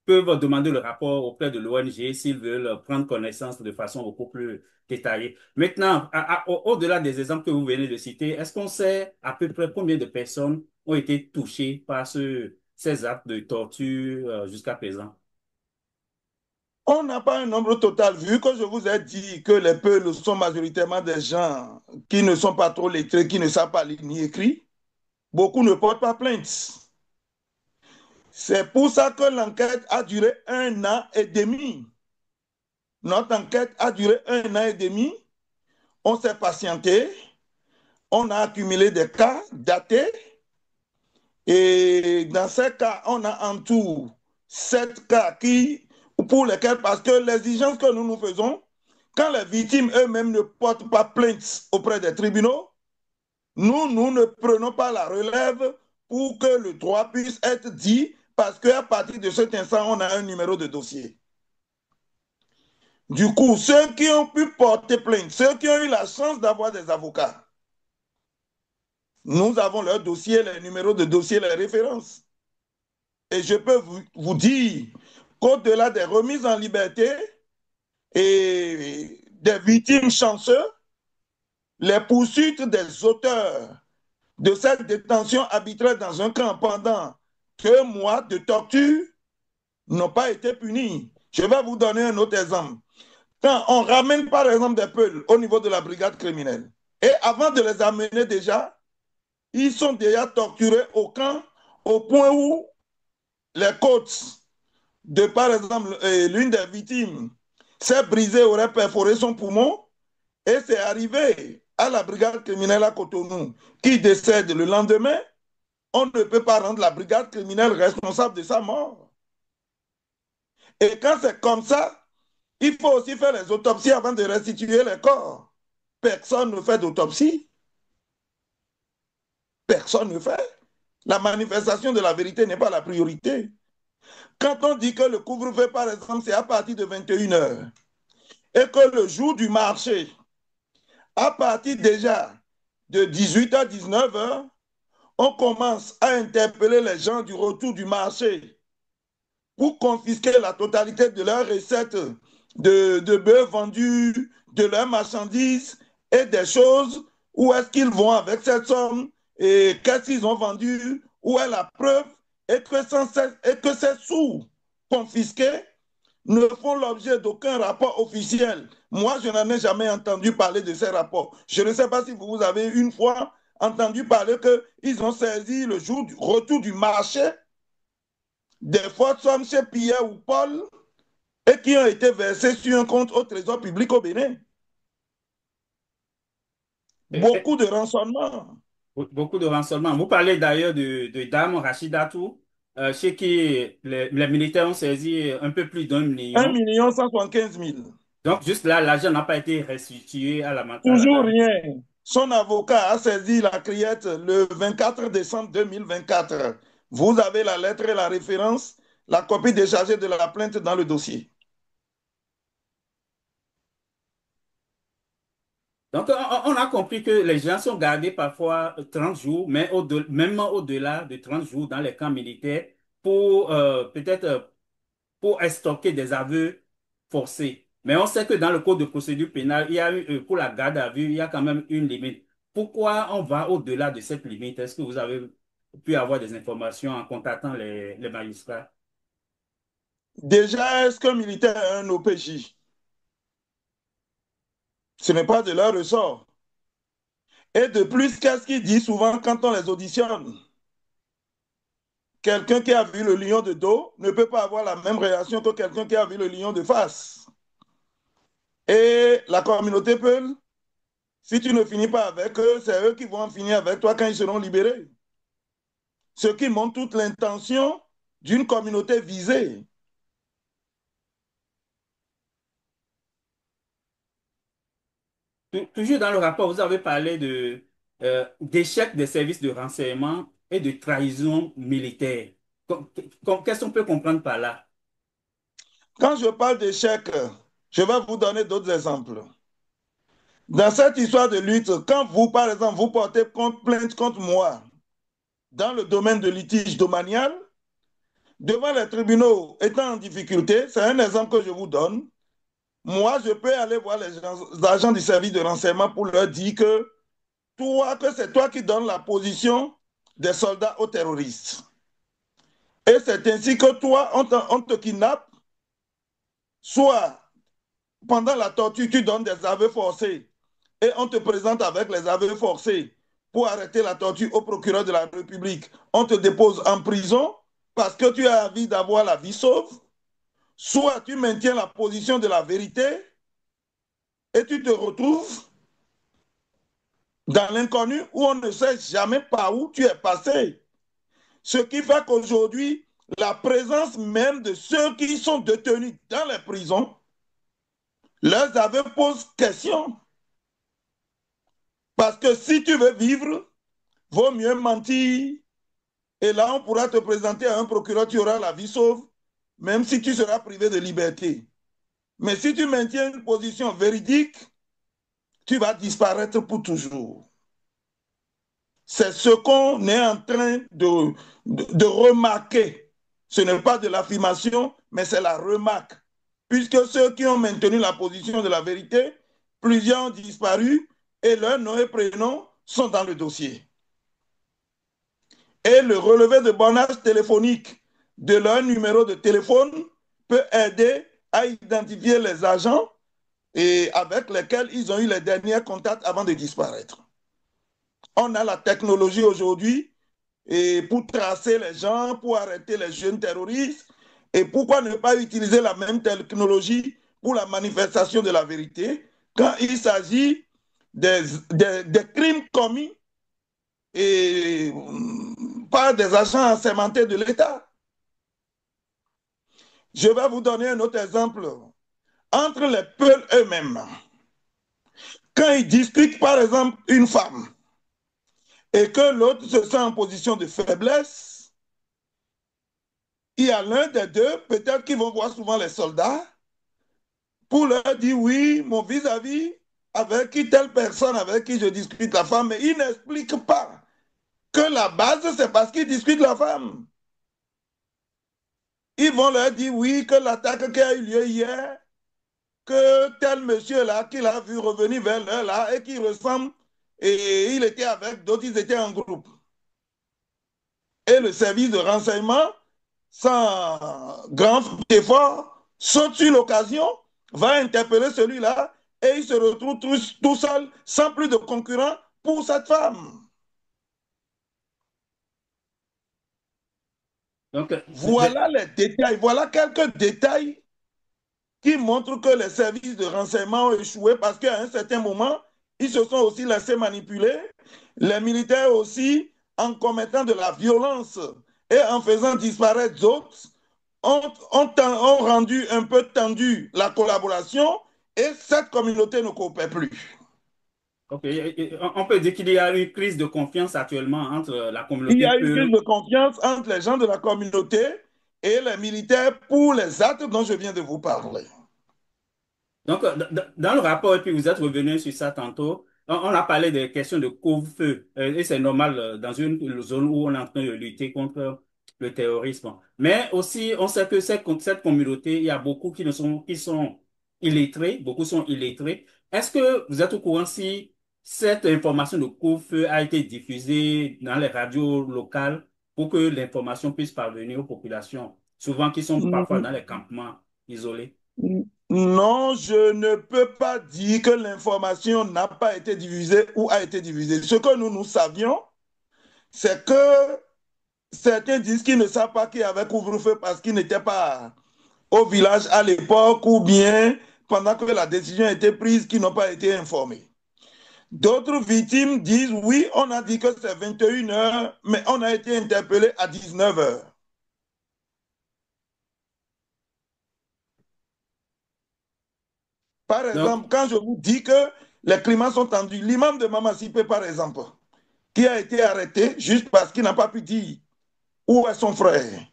peuvent demander le rapport auprès de l'ONG s'ils veulent prendre connaissance de façon beaucoup plus détaillée. Maintenant, au-delà des exemples que vous venez de citer, est-ce qu'on sait à peu près combien de personnes ont été touchées par ces actes de torture jusqu'à présent? On n'a pas un nombre total, vu que je vous ai dit que les peuples sont majoritairement des gens qui ne sont pas trop lettrés, qui ne savent pas lire ni écrire. Beaucoup ne portent pas plainte. C'est pour ça que l'enquête a duré 1 an et demi. Notre enquête a duré 1 an et demi. On s'est patienté. on a accumulé des cas datés et dans ces cas, on a en tout 7 cas pour lesquels, parce que l'exigence que nous nous faisons, quand les victimes eux-mêmes ne portent pas plainte auprès des tribunaux, nous ne prenons pas la relève pour que le droit puisse être dit, parce qu'à partir de cet instant, on a un numéro de dossier. Du coup, ceux qui ont pu porter plainte, ceux qui ont eu la chance d'avoir des avocats, nous avons leur dossier, les numéros de dossier, les références. Et je peux vous dire qu'au-delà des remises en liberté et des victimes chanceuses, les poursuites des auteurs de cette détention arbitraire dans un camp pendant 2 mois de torture n'ont pas été punies. Je vais vous donner un autre exemple. Quand on ramène par exemple des Peuls au niveau de la brigade criminelle, et avant de les amener déjà, ils sont déjà torturés au camp au point où les côtes de, par exemple, l'une des victimes s'est brisée, aurait perforé son poumon, et c'est arrivé à la brigade criminelle à Cotonou, qui décède le lendemain. On ne peut pas rendre la brigade criminelle responsable de sa mort. Et quand c'est comme ça, il faut aussi faire les autopsies avant de restituer les corps. Personne ne fait d'autopsie. Personne ne fait. La manifestation de la vérité n'est pas la priorité. Quand on dit que le couvre-feu, par exemple, c'est à partir de 21 heures, et que le jour du marché, à partir déjà de 18 à 19 heures, on commence à interpeller les gens du retour du marché pour confisquer la totalité de leurs recettes de bœuf vendus, de leurs marchandises et des choses, où est-ce qu'ils vont avec cette somme et qu'est-ce qu'ils ont vendu, où est la preuve, et que ces sous confisqués ne font l'objet d'aucun rapport officiel. Moi, je n'en ai jamais entendu parler de ces rapports. Je ne sais pas si vous avez une fois entendu parler qu'ils ont saisi le jour du retour du marché des fortes sommes chez Pierre ou Paul et qui ont été versées sur un compte au trésor public au Bénin. Beaucoup de rançonnements. Beaucoup de renseignements. Vous parlez d'ailleurs de Dame Rachidatou, chez qui les militaires ont saisi un peu plus d'1 1 million. 175 000. Donc, juste là, l'argent n'a pas été restitué à la Toujours dame. rien. Son avocat a saisi la criette le 24 décembre 2024. Vous avez la lettre et la référence, la copie déchargée de la plainte dans le dossier. Donc, on a compris que les gens sont gardés parfois 30 jours, mais même au-delà de 30 jours dans les camps militaires pour peut-être pour stocker des aveux forcés. Mais on sait que dans le code de procédure pénale, il y a pour la garde à vue, il y a quand même une limite. Pourquoi on va au-delà de cette limite? Est-ce que vous avez pu avoir des informations en contactant les magistrats? Déjà, est-ce qu'un militaire est un OPJ? Ce n'est pas de leur ressort. Et de plus, qu'est-ce qu'il dit souvent quand on les auditionne? Quelqu'un qui a vu le lion de dos ne peut pas avoir la même réaction que quelqu'un qui a vu le lion de face. Et la communauté Peul, si tu ne finis pas avec eux, c'est eux qui vont en finir avec toi quand ils seront libérés. Ce qui montre toute l'intention d'une communauté visée. Toujours dans le rapport, vous avez parlé d'échec des services de renseignement et de trahison militaire. Qu'est-ce qu'on peut comprendre par là? Quand je parle d'échec, je vais vous donner d'autres exemples. Dans cette histoire de lutte, quand vous, par exemple, vous portez plainte contre moi dans le domaine de litige domanial, devant les tribunaux étant en difficulté, c'est un exemple que je vous donne, moi, je peux aller voir les agents du service de renseignement pour leur dire que c'est toi qui donnes la position des soldats aux terroristes. Et c'est ainsi que toi, on te kidnappe, soit pendant la torture, tu donnes des aveux forcés et on te présente avec les aveux forcés pour arrêter la torture au procureur de la République. On te dépose en prison parce que tu as envie d'avoir la vie sauve, soit tu maintiens la position de la vérité et tu te retrouves dans l'inconnu où on ne sait jamais par où tu es passé. Ce qui fait qu'aujourd'hui, la présence même de ceux qui sont détenus dans les prisons leurs aveux posent question. Parce que si tu veux vivre, vaut mieux mentir. Et là, on pourra te présenter à un procureur, tu auras la vie sauve, même si tu seras privé de liberté. Mais si tu maintiens une position véridique, tu vas disparaître pour toujours. C'est ce qu'on est en train de remarquer. Ce n'est pas de l'affirmation, mais c'est la remarque. Puisque ceux qui ont maintenu la position de la vérité, plusieurs ont disparu et leurs noms et prénoms sont dans le dossier. Et le relevé de bornage téléphonique de leur numéro de téléphone peut aider à identifier les agents et avec lesquels ils ont eu les derniers contacts avant de disparaître. On a la technologie aujourd'hui et pour tracer les gens, pour arrêter les jeunes terroristes. Et pourquoi ne pas utiliser la même technologie pour la manifestation de la vérité quand il s'agit des crimes commis et, par des agents assermentés de l'État? Je vais vous donner un autre exemple. Entre les Peuls eux-mêmes, quand ils discutent par exemple une femme et que l'autre se sent en position de faiblesse, il y a l'un des deux, peut-être qu'ils vont voir souvent les soldats, pour leur dire oui, mon vis-à-vis, avec qui telle personne avec qui je discute la femme, mais ils n'expliquent pas que la base, c'est parce qu'ils discutent la femme. Ils vont leur dire oui, que l'attaque qui a eu lieu hier, que tel monsieur-là, qu'il a vu revenir vers l'heure là, et qui ressemble, et il était avec d'autres, ils étaient en groupe. Et le service de renseignement, sans grand effort, saute sur l'occasion, va interpeller celui-là, et il se retrouve tout seul, sans plus de concurrent pour cette femme. Donc, Voilà les détails, voilà quelques détails qui montrent que les services de renseignement ont échoué parce qu'à un certain moment, ils se sont aussi laissés manipuler. Les militaires aussi, en commettant de la violence et en faisant disparaître d'autres, ont rendu un peu tendue la collaboration et cette communauté ne coopère plus. ok, on peut dire qu'il y a une crise de confiance actuellement entre la Il y communauté a une crise Peul. de confiance entre les gens de la communauté et les militaires pour les actes dont je viens de vous parler. Donc, dans le rapport, et puis vous êtes revenu sur ça tantôt, on a parlé des questions de couvre-feu, et c'est normal dans une zone où on est en train de lutter contre le terrorisme. Mais aussi, on sait que cette communauté, il y a beaucoup qui sont illettrés, beaucoup sont illettrés. Est-ce que vous êtes au courant si cette information de couvre-feu a été diffusée dans les radios locales pour que l'information puisse parvenir aux populations, souvent qui sont parfois dans les campements isolés? Non, je ne peux pas dire que l'information n'a pas été diffusée ou a été diffusée. Ce que nous savions, c'est que certains disent qu'ils ne savent pas qu'il y avait couvre-feu parce qu'ils n'étaient pas au village à l'époque ou bien pendant que la décision a été prise, qu'ils n'ont pas été informés. D'autres victimes disent oui, on a dit que c'est 21 heures, mais on a été interpellé à 19 heures. Par Donc, exemple, quand je vous dis que les climats sont tendus, l'imam de Mamassipé, par exemple, qui a été arrêté juste parce qu'il n'a pas pu dire où est son frère,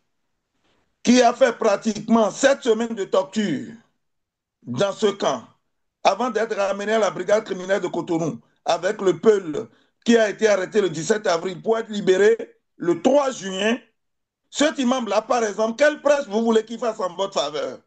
qui a fait pratiquement 7 semaines de torture dans ce camp, avant d'être ramené à la brigade criminelle de Cotonou, avec le Peul, qui a été arrêté le 17 avril pour être libéré le 3 juin. Cet imam-là, par exemple, quelle presse vous voulez qu'il fasse en votre faveur?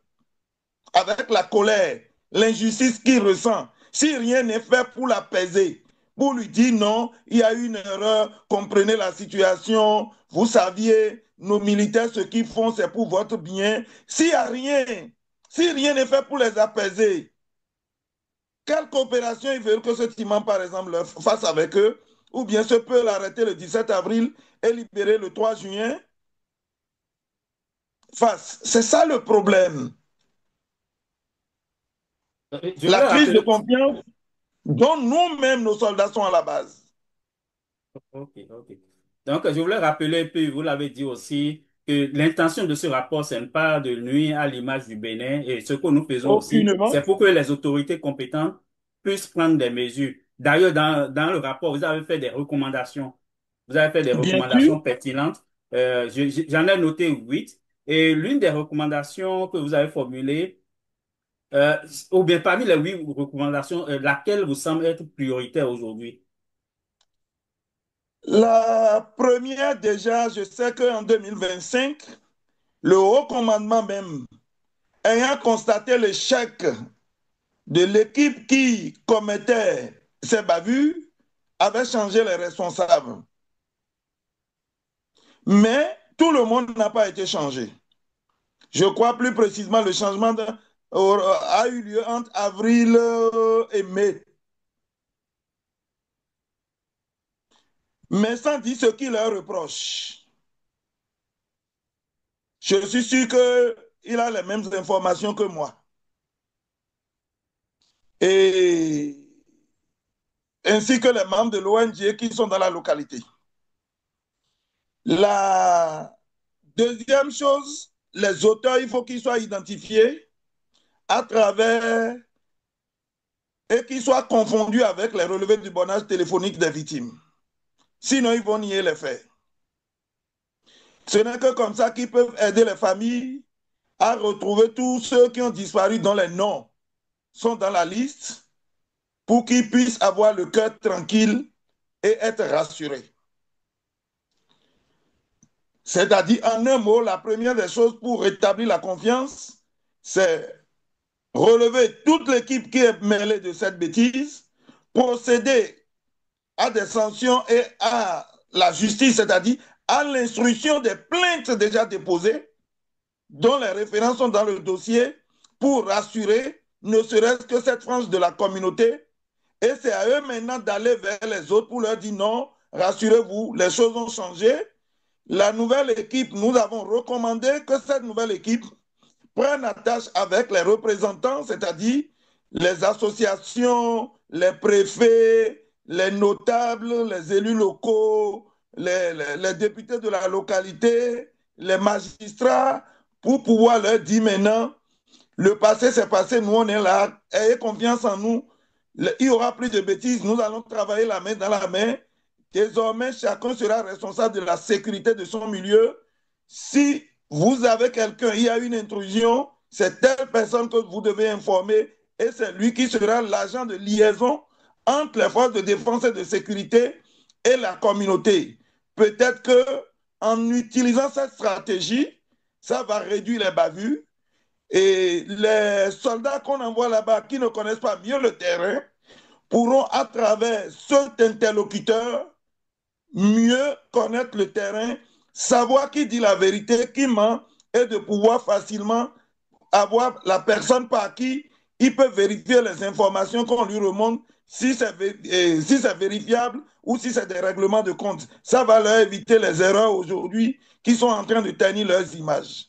Avec la colère, l'injustice qu'il ressent, si rien n'est fait pour l'apaiser, pour lui dire non, il y a une erreur, comprenez la situation, vous saviez, nos militaires, ce qu'ils font, c'est pour votre bien. S'il n'y a rien, si rien n'est fait pour les apaiser, quelle coopération ils veulent que cet imam, par exemple, fasse avec eux, ou bien se peut l'arrêter le 17 avril et libérer le 3 juin face. C'est ça le problème. je La voulais crise de rappeler. confiance dont nous-mêmes, nos soldats sont à la base. Ok, ok. Donc, je voulais rappeler, puis vous l'avez dit aussi, que l'intention de ce rapport, ce n'est pas de nuire à l'image du Bénin. Et ce que nous faisons aussi, Aucunement. c'est pour que les autorités compétentes puissent prendre des mesures. D'ailleurs, dans le rapport, vous avez fait des recommandations. Vous avez fait des Bien sûr, recommandations pertinentes. J'en ai noté 8. Et l'une des recommandations que vous avez formulées, euh, ou bien parmi les 8 recommandations, laquelle vous semble être prioritaire aujourd'hui? la première déjà, je sais qu'en 2025, le haut commandement même, ayant constaté l'échec de l'équipe qui commettait ces bavures, avait changé les responsables. Mais tout le monde n'a pas été changé. Je crois plus précisément le changement a eu lieu entre avril et mai. Mais sans dire ce qu'il leur reproche. Je suis sûr qu'il a les mêmes informations que moi. Et ainsi que les membres de l'ONG qui sont dans la localité. La deuxième chose, les auteurs, il faut qu'ils soient identifiés à travers et qu'ils soient confondus avec les relevés du bonnage téléphonique des victimes. Sinon, ils vont nier les faits. Ce n'est que comme ça qu'ils peuvent aider les familles à retrouver tous ceux qui ont disparu dont les noms sont dans la liste pour qu'ils puissent avoir le cœur tranquille et être rassurés. C'est-à-dire, en un mot, la première des choses pour rétablir la confiance, c'est relever toute l'équipe qui est mêlée de cette bêtise, procéder à des sanctions et à la justice, c'est-à-dire à l'instruction des plaintes déjà déposées, dont les références sont dans le dossier, pour rassurer ne serait-ce que cette frange de la communauté. Et c'est à eux maintenant d'aller vers les autres pour leur dire non, rassurez-vous, les choses ont changé. La nouvelle équipe, nous avons recommandé que cette nouvelle équipe prenne attache avec les représentants, c'est-à-dire les associations, les préfets, les notables, les élus locaux, les députés de la localité, les magistrats, pour pouvoir leur dire maintenant, le passé c'est passé, nous on est là, ayez confiance en nous, il y aura plus de bêtises, nous allons travailler la main dans la main. Désormais, chacun sera responsable de la sécurité de son milieu. Si vous avez quelqu'un, il y a une intrusion, c'est telle personne que vous devez informer et c'est lui qui sera l'agent de liaison entre les forces de défense et de sécurité et la communauté. Peut-être que en utilisant cette stratégie, ça va réduire les bavures et les soldats qu'on envoie là-bas qui ne connaissent pas mieux le terrain pourront, à travers cet interlocuteur, mieux connaître le terrain, savoir qui dit la vérité, qui ment, et de pouvoir facilement avoir la personne par qui il peut vérifier les informations qu'on lui remonte, si c'est vérifiable ou si c'est des règlements de compte. Ça va leur éviter les erreurs aujourd'hui qui sont en train de ternir leurs images.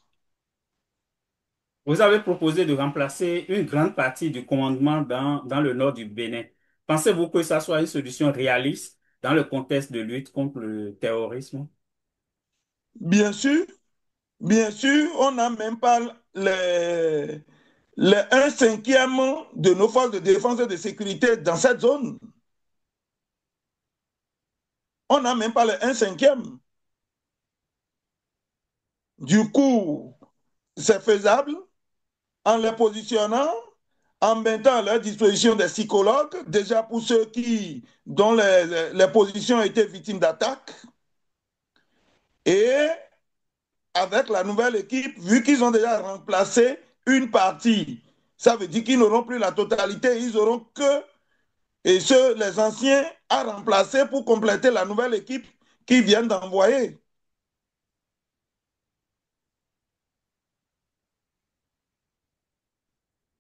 Vous avez proposé de remplacer une grande partie du commandement dans le nord du Bénin. Pensez-vous que ça soit une solution réaliste dans le contexte de lutte contre le terrorisme? Bien sûr, bien sûr, on n'a même pas les 1/5 de nos forces de défense et de sécurité dans cette zone. On n'a même pas les 1/5. Du coup, c'est faisable en les positionnant, en mettant à leur disposition des psychologues, déjà pour ceux dont les positions ont été victimes d'attaques. Et avec la nouvelle équipe, vu qu'ils ont déjà remplacé une partie, ça veut dire qu'ils n'auront plus la totalité, ils auront que les anciens à remplacer pour compléter la nouvelle équipe qu'ils viennent d'envoyer.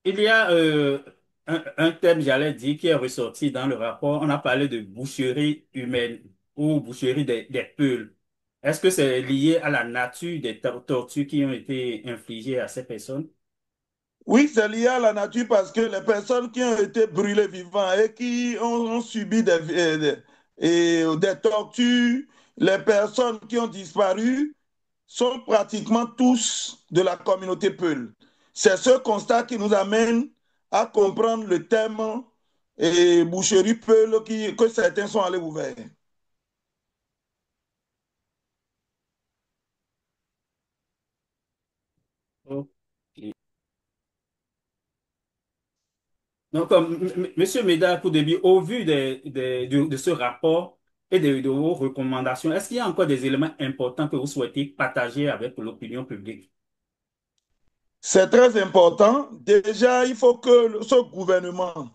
Il y a un thème, j'allais dire, qui est ressorti dans le rapport. On a parlé de boucherie humaine ou boucherie des peuls. Est-ce que c'est lié à la nature des tortures qui ont été infligées à ces personnes? Oui, c'est lié à la nature parce que les personnes qui ont été brûlées vivantes et qui ont subi et des tortures, les personnes qui ont disparu sont pratiquement tous de la communauté Peul. C'est ce constat qui nous amène à comprendre le thème et boucherie Peul que certains sont allés ouvrir. Ok. Donc, Monsieur Médard Koudébi, au vu de ce rapport et de vos recommandations, est-ce qu'il y a encore des éléments importants que vous souhaitez partager avec l'opinion publique? C'est très important. Déjà, il faut que ce gouvernement,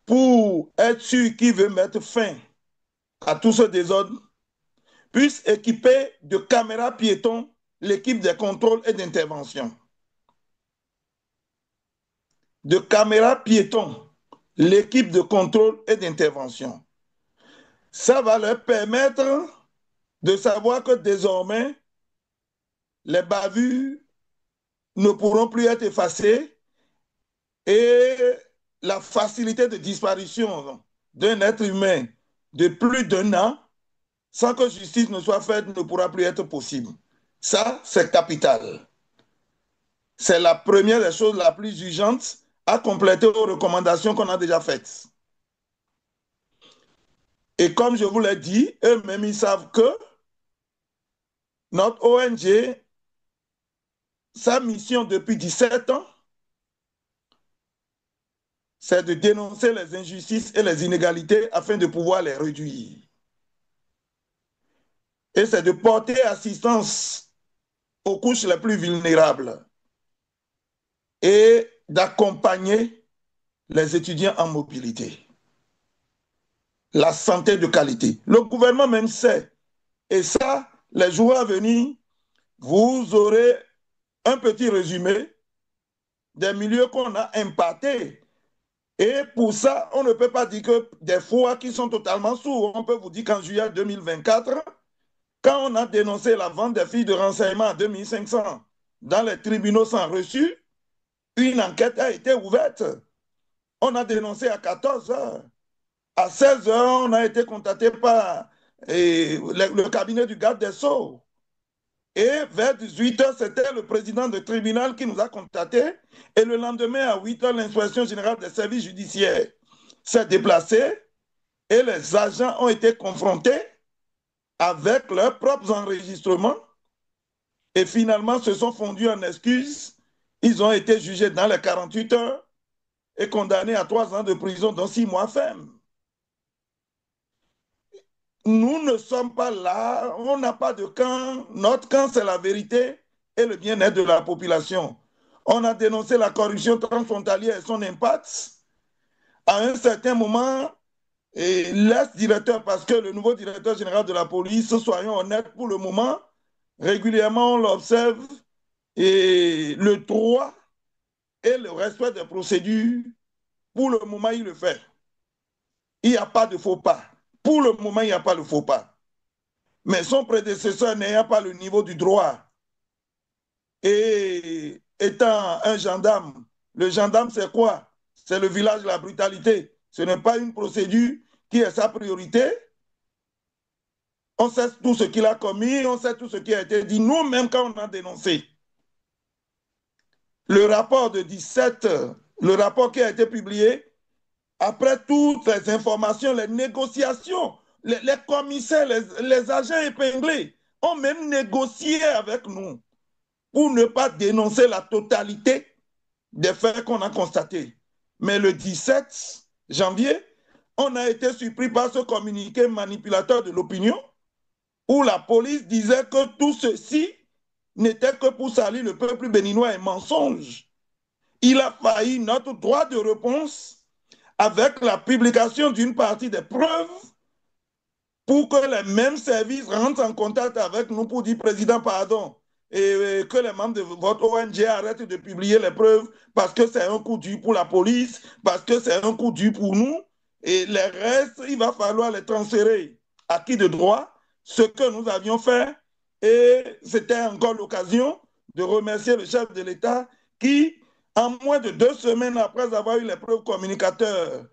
pour être sûr qu'il veut mettre fin à tout ce désordre, puisse équiper de caméras piétons l'équipe des contrôles et d'intervention. De caméras piétons l'équipe de contrôle et d'intervention. Ça va leur permettre de savoir que désormais, les bavures ne pourront plus être effacées et la facilité de disparition d'un être humain de plus d'un an sans que justice ne soit faite ne pourra plus être possible. Ça, c'est capital. C'est la première des choses la plus urgente à compléter aux recommandations qu'on a déjà faites. Et comme je vous l'ai dit, eux-mêmes, ils savent que notre ONG, sa mission depuis 17 ans, c'est de dénoncer les injustices et les inégalités afin de pouvoir les réduire. Et c'est de porter assistance aux couches les plus vulnérables et d'accompagner les étudiants en mobilité. La santé de qualité. Le gouvernement même sait. Et ça, les jours à venir, vous aurez un petit résumé des milieux qu'on a impactés. Et pour ça, on ne peut pas dire que des fois qui sont totalement sourds. On peut vous dire qu'en juillet 2024, quand on a dénoncé la vente des filles de renseignement à 2500 dans les tribunaux sans reçu, une enquête a été ouverte. On a dénoncé à 14 heures. À 16 heures, on a été contacté par le cabinet du garde des Sceaux. Et vers 18 heures, c'était le président du tribunal qui nous a contactés. Et le lendemain, à 8 heures, l'inspection générale des services judiciaires s'est déplacée et les agents ont été confrontés avec leurs propres enregistrements et finalement se sont fondus en excuses. Ils ont été jugés dans les 48 heures et condamnés à 3 ans de prison, dont 6 mois ferme. Nous ne sommes pas là, on n'a pas de camp. Notre camp, c'est la vérité et le bien-être de la population. On a dénoncé la corruption transfrontalière et son impact. À un certain moment, l'ex-directeur, parce que le nouveau directeur général de la police, soyons honnêtes, pour le moment, régulièrement on l'observe, et le droit et le respect des procédures, pour le moment, il le fait. Il n'y a pas de faux pas. Pour le moment, il n'y a pas de faux pas. Mais son prédécesseur n'ayant pas le niveau du droit et étant un gendarme, le gendarme, c'est quoi? C'est le village de la brutalité. Ce n'est pas une procédure qui est sa priorité. On sait tout ce qu'il a commis, on sait tout ce qui a été dit. Nous-mêmes, quand on a dénoncé le rapport de 17, le rapport qui a été publié, après toutes les informations, les négociations, les commissaires, les agents épinglés ont même négocié avec nous pour ne pas dénoncer la totalité des faits qu'on a constatés. Mais le 17 janvier, on a été surpris par ce communiqué manipulateur de l'opinion où la police disait que tout ceci n'était que pour salir le peuple béninois et mensonge. Il a failli notre droit de réponse avec la publication d'une partie des preuves pour que les mêmes services rentrent en contact avec nous pour dire président pardon et que les membres de votre ONG arrêtent de publier les preuves parce que c'est un coup dur pour la police, parce que c'est un coup dur pour nous et les restes, il va falloir les transférer à qui de droit, ce que nous avions fait et c'était encore l'occasion de remercier le chef de l'État qui, en moins de 2 semaines après avoir eu les preuves communicateurs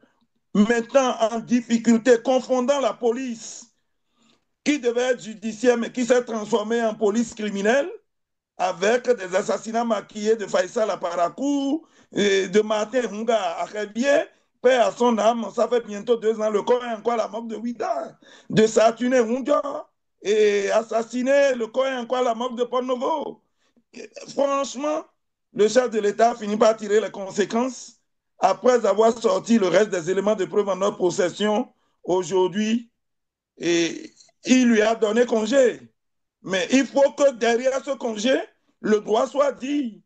mettant en difficulté, confondant la police qui devait être judiciaire mais qui s'est transformée en police criminelle avec des assassinats maquillés de Faisal Aparakou, et de Martin Hunga à Rébier, paix à son âme, ça fait bientôt 2 ans, le corps est encore la mort de Ouida, de Satune Hunga, et assassiné, le corps est encore la mort de Pornovo. Franchement, le chef de l'État finit par tirer les conséquences après avoir sorti le reste des éléments de preuve en notre possession aujourd'hui, et il lui a donné congé. Mais il faut que derrière ce congé, le droit soit dit,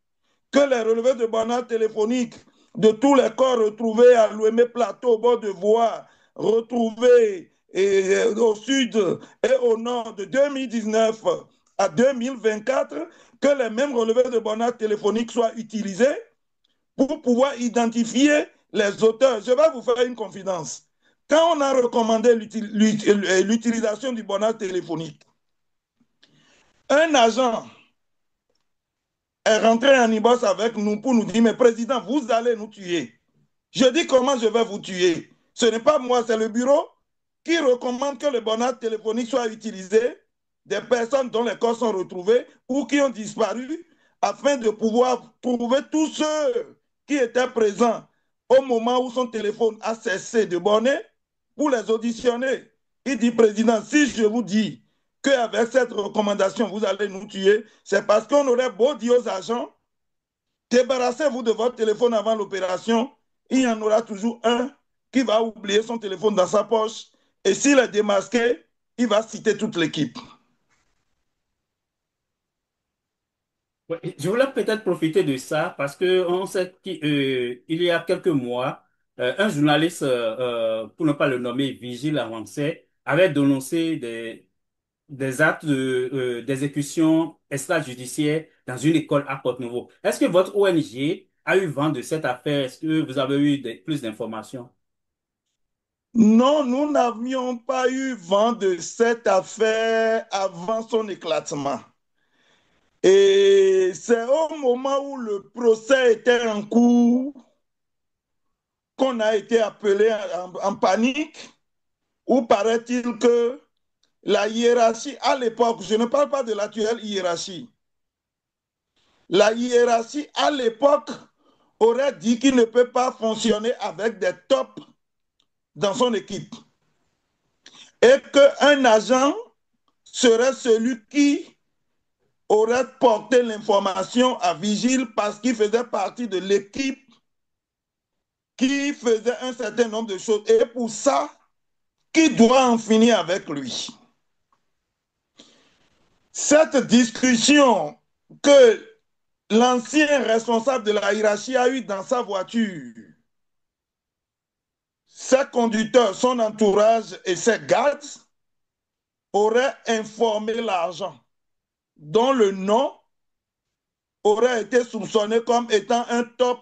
que les relevés de bonheur téléphonique de tous les corps retrouvés à l'Ouémé Plateau, au bord de voie, retrouvés au sud et au nord de 2019 à 2024, que les mêmes relevés de bonheur téléphonique soient utilisés pour pouvoir identifier les auteurs. Je vais vous faire une confidence. Quand on a recommandé l'utilisation du bonheur téléphonique, un agent est rentré en Ibos avec nous pour nous dire, mais président, vous allez nous tuer. Je dis, comment je vais vous tuer? Ce n'est pas moi, c'est le bureau qui recommande que le bonheur téléphonique soit utilisé des personnes dont les corps sont retrouvés ou qui ont disparu afin de pouvoir trouver tous ceux qui étaient présents au moment où son téléphone a cessé de borner pour les auditionner. Il dit, président, si je vous dis qu'avec cette recommandation, vous allez nous tuer, c'est parce qu'on aurait beau dire aux agents, débarrassez-vous de votre téléphone avant l'opération, il y en aura toujours un qui va oublier son téléphone dans sa poche. Et s'il est démasqué, il va citer toute l'équipe. Ouais, je voulais peut-être profiter de ça parce que on sait qu'il y a quelques mois, un journaliste, pour ne pas le nommer, Vigile avancé, avait dénoncé des actes d'exécution extrajudiciaire dans une école à Porto-Novo. Est-ce que votre ONG a eu vent de cette affaire? Est-ce que vous avez eu plus d'informations? Non, nous n'avions pas eu vent de cette affaire avant son éclatement. Et c'est au moment où le procès était en cours qu'on a été appelé en panique, où paraît-il que la hiérarchie, à l'époque, je ne parle pas de l'actuelle hiérarchie, la hiérarchie à l'époque aurait dit qu'il ne peut pas fonctionner avec des tops dans son équipe et qu'un agent serait celui qui aurait porté l'information à Vigile parce qu'il faisait partie de l'équipe qui faisait un certain nombre de choses. Et pour ça, qui doit en finir avec lui. Cette discussion que l'ancien responsable de la hiérarchie a eue dans sa voiture, ses conducteurs, son entourage et ses gardes auraient informé l'agent dont le nom aurait été soupçonné comme étant un top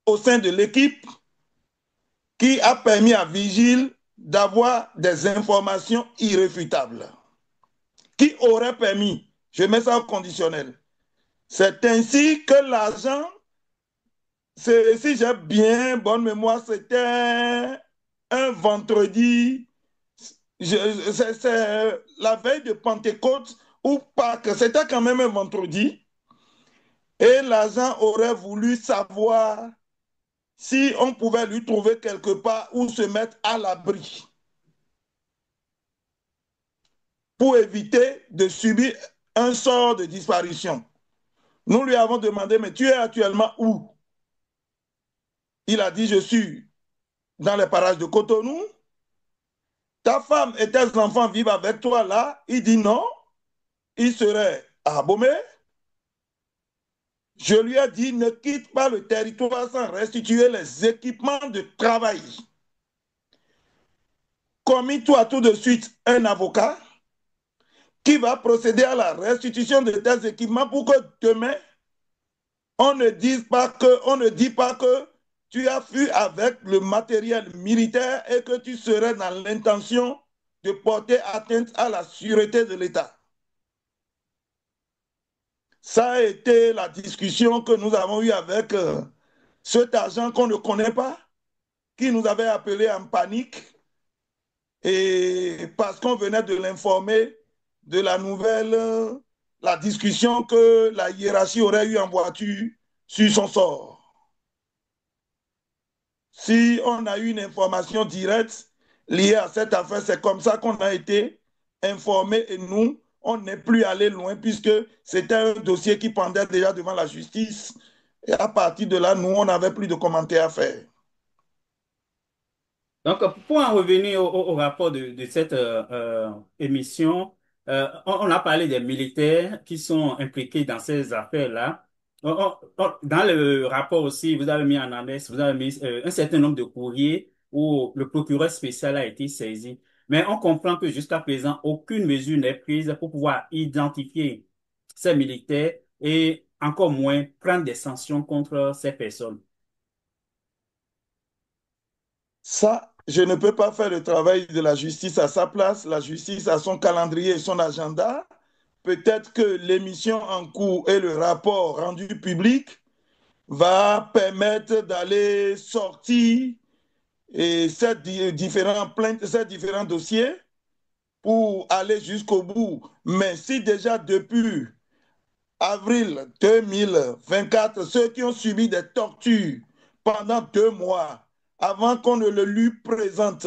au sein de l'équipe qui a permis à Vigile d'avoir des informations irréfutables, qui aurait permis, je mets ça au conditionnel, c'est ainsi que l'agent, si j'ai bien bonne mémoire, c'était un vendredi, c'est la veille de Pentecôte ou Pâques, c'était quand même un vendredi, et l'agent aurait voulu savoir si on pouvait lui trouver quelque part où se mettre à l'abri pour éviter de subir un sort de disparition. Nous lui avons demandé, mais tu es actuellement où? Il a dit, je suis dans les parages de Cotonou. Ta femme et tes enfants vivent avec toi là? Il dit non, il serait à Abomey. Je lui ai dit, ne quitte pas le territoire sans restituer les équipements de travail. Commis-toi tout de suite un avocat qui va procéder à la restitution de tes équipements pour que demain, on ne dise pas que, on ne dit pas que tu as fui avec le matériel militaire et que tu serais dans l'intention de porter atteinte à la sûreté de l'État. Ça a été la discussion que nous avons eue avec cet agent qu'on ne connaît pas, qui nous avait appelés en panique et parce qu'on venait de l'informer de la nouvelle, la discussion que la hiérarchie aurait eue en voiture sur son sort. Si on a eu une information directe liée à cette affaire, c'est comme ça qu'on a été informé et nous, on n'est plus allé loin puisque c'était un dossier qui pendait déjà devant la justice. Et à partir de là, nous, on n'avait plus de commentaires à faire. Donc, pour en revenir au rapport de cette émission, on a parlé des militaires qui sont impliqués dans ces affaires-là. Dans le rapport aussi, vous avez mis en annexe, vous avez mis un certain nombre de courriers où le procureur spécial a été saisi. Mais on comprend que jusqu'à présent, aucune mesure n'est prise pour pouvoir identifier ces militaires et encore moins prendre des sanctions contre ces personnes. Ça, je ne peux pas faire le travail de la justice à sa place. La justice a son calendrier et son agenda. Peut-être que l'émission en cours et le rapport rendu public va permettre d'aller sortir et ces différents plaintes, ces différents dossiers pour aller jusqu'au bout. Mais si déjà depuis avril 2024, ceux qui ont subi des tortures pendant 2 mois, avant qu'on ne le lui présente,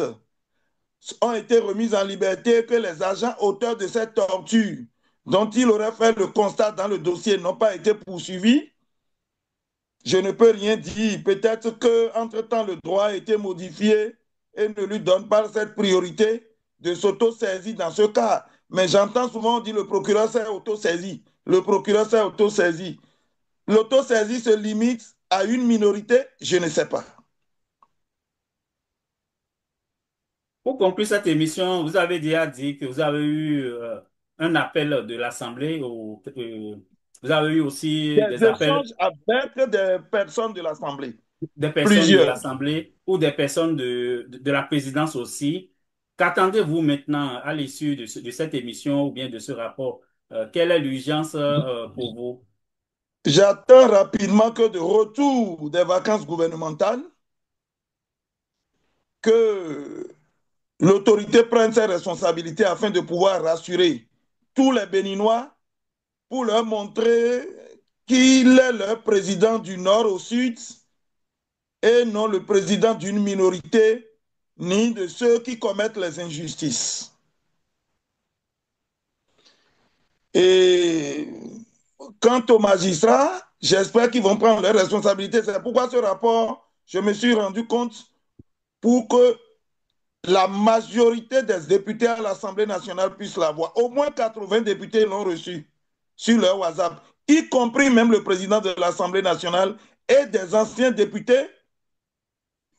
ont été remis en liberté et que les agents auteurs de cette torture, dont il aurait fait le constat dans le dossier, n'ont pas été poursuivis, je ne peux rien dire. Peut-être qu'entre-temps, le droit a été modifié et ne lui donne pas cette priorité de s'auto-saisir dans ce cas. Mais j'entends souvent dire le procureur s'est auto-saisi. Le procureur s'est auto-saisi. L'auto-saisie se limite à une minorité, je ne sais pas. Pour conclure cette émission, vous avez déjà dit que vous avez eu un appel de l'Assemblée ou vous avez eu aussi des Des appels échanges avec des personnes de l'Assemblée, des personnes de plusieurs. l'Assemblée ou des personnes de la présidence aussi. Qu'attendez-vous maintenant à l'issue de cette émission ou bien de ce rapport? Quelle est l'urgence pour vous? J'attends rapidement que de retour des vacances gouvernementales, que l'autorité prenne ses responsabilités afin de pouvoir rassurer tous les Béninois pour leur montrer qu'il est le président du Nord au Sud et non le président d'une minorité ni de ceux qui commettent les injustices. Et quant aux magistrats, j'espère qu'ils vont prendre leurs responsabilités. C'est pourquoi ce rapport, je me suis rendu compte pour que la majorité des députés à l'Assemblée nationale puissent l'avoir. Au moins 80 députés l'ont reçu sur leur WhatsApp, y compris même le président de l'Assemblée nationale et des anciens députés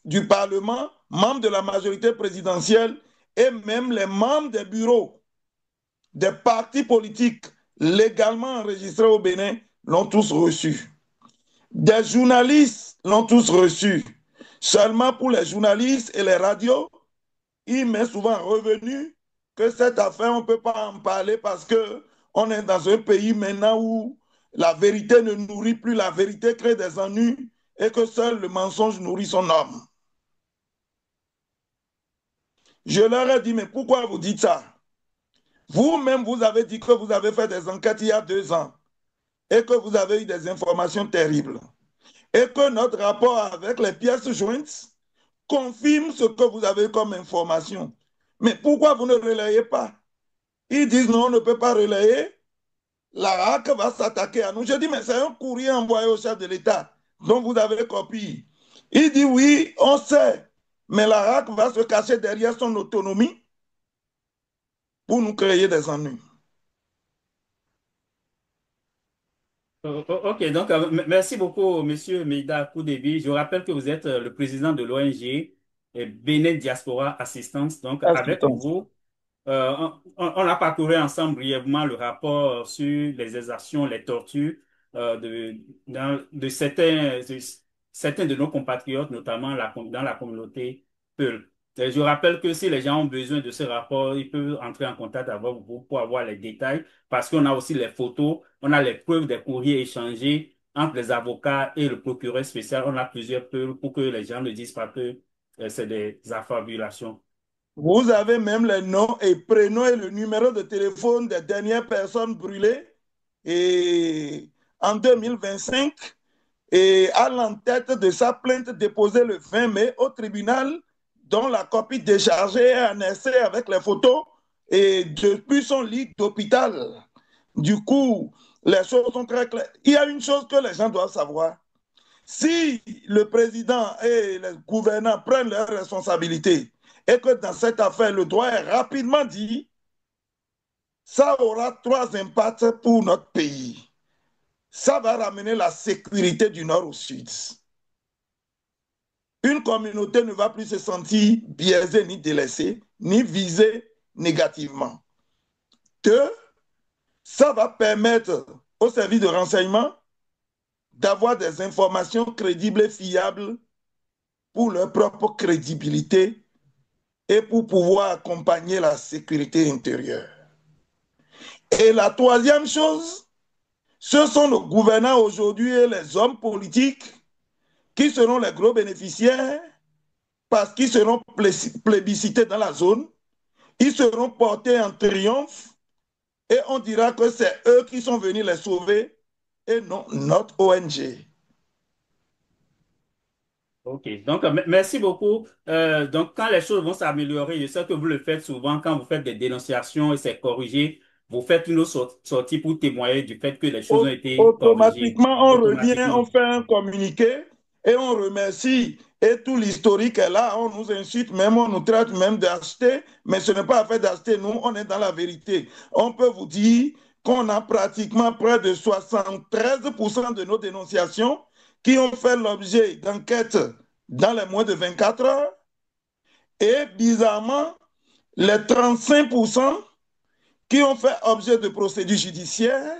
du Parlement, membres de la majorité présidentielle et même les membres des bureaux des partis politiques légalement enregistrés au Bénin l'ont tous reçu. Des journalistes l'ont tous reçu. Seulement pour les journalistes et les radios, il m'est souvent revenu que cette affaire, on ne peut pas en parler parce qu'on est dans un pays maintenant où la vérité ne nourrit plus, la vérité crée des ennuis et que seul le mensonge nourrit son homme. Je leur ai dit, mais pourquoi vous dites ça? Vous-même, vous avez dit que vous avez fait des enquêtes il y a 2 ans et que vous avez eu des informations terribles. Et que notre rapport avec les pièces jointes confirme ce que vous avez comme information. Mais pourquoi vous ne relayez pas? Ils disent non, on ne peut pas relayer. La RAC va s'attaquer à nous. Je dis, mais c'est un courrier envoyé au chef de l'État dont vous avez copie. Il dit oui, on sait, mais la RAC va se cacher derrière son autonomie pour nous créer des ennuis. Ok, donc merci beaucoup, Monsieur Meida Koudébi. Je rappelle que vous êtes le président de l'ONG Bénin Diaspora Assistance. Donc, avec Assistance. vous, on a parcouru ensemble brièvement le rapport sur les exactions, les tortures de certains de nos compatriotes, notamment dans la communauté Peul. Et je rappelle que si les gens ont besoin de ce rapport, ils peuvent entrer en contact avec vous pour avoir les détails, parce qu'on a aussi les photos, on a les preuves des courriers échangés entre les avocats et le procureur spécial. On a plusieurs preuves pour que les gens ne disent pas que c'est des affabulations. Vous avez même les noms et prénoms et le numéro de téléphone des dernières personnes brûlées. Et en 2025, et à l'entête de sa plainte déposée le 20 mai au tribunal, dont la copie déchargée est annexée avec les photos et depuis son lit d'hôpital. Du coup, les choses sont très claires. Il y a une chose que les gens doivent savoir. Si le président et les gouvernants prennent leurs responsabilités et que dans cette affaire, le droit est rapidement dit, ça aura trois impacts pour notre pays. Ça va ramener la sécurité du nord au sud. Une communauté ne va plus se sentir biaisée ni délaissée, ni visée négativement. Deux, ça va permettre aux services de renseignement d'avoir des informations crédibles et fiables pour leur propre crédibilité et pour pouvoir accompagner la sécurité intérieure. Et la troisième chose, ce sont nos gouvernants aujourd'hui et les hommes politiques qui seront les gros bénéficiaires parce qu'ils seront plébiscités dans la zone, ils seront portés en triomphe et on dira que c'est eux qui sont venus les sauver et non notre ONG. Ok, donc merci beaucoup. Donc quand les choses vont s'améliorer, je sais que vous le faites souvent quand vous faites des dénonciations et c'est corrigé, vous faites une autre sortie pour témoigner du fait que les choses ont été corrigées Automatiquement, on revient, on automatiquement. fait un communiqué et on remercie. Et tout l'historique est là, on nous insulte même, on nous traite même d'acheter, mais ce n'est pas affaire d'acheter, nous, on est dans la vérité. On peut vous dire qu'on a pratiquement près de 73% de nos dénonciations qui ont fait l'objet d'enquêtes dans les moins de 24 heures. Et bizarrement, les 35% qui ont fait objet de procédures judiciaires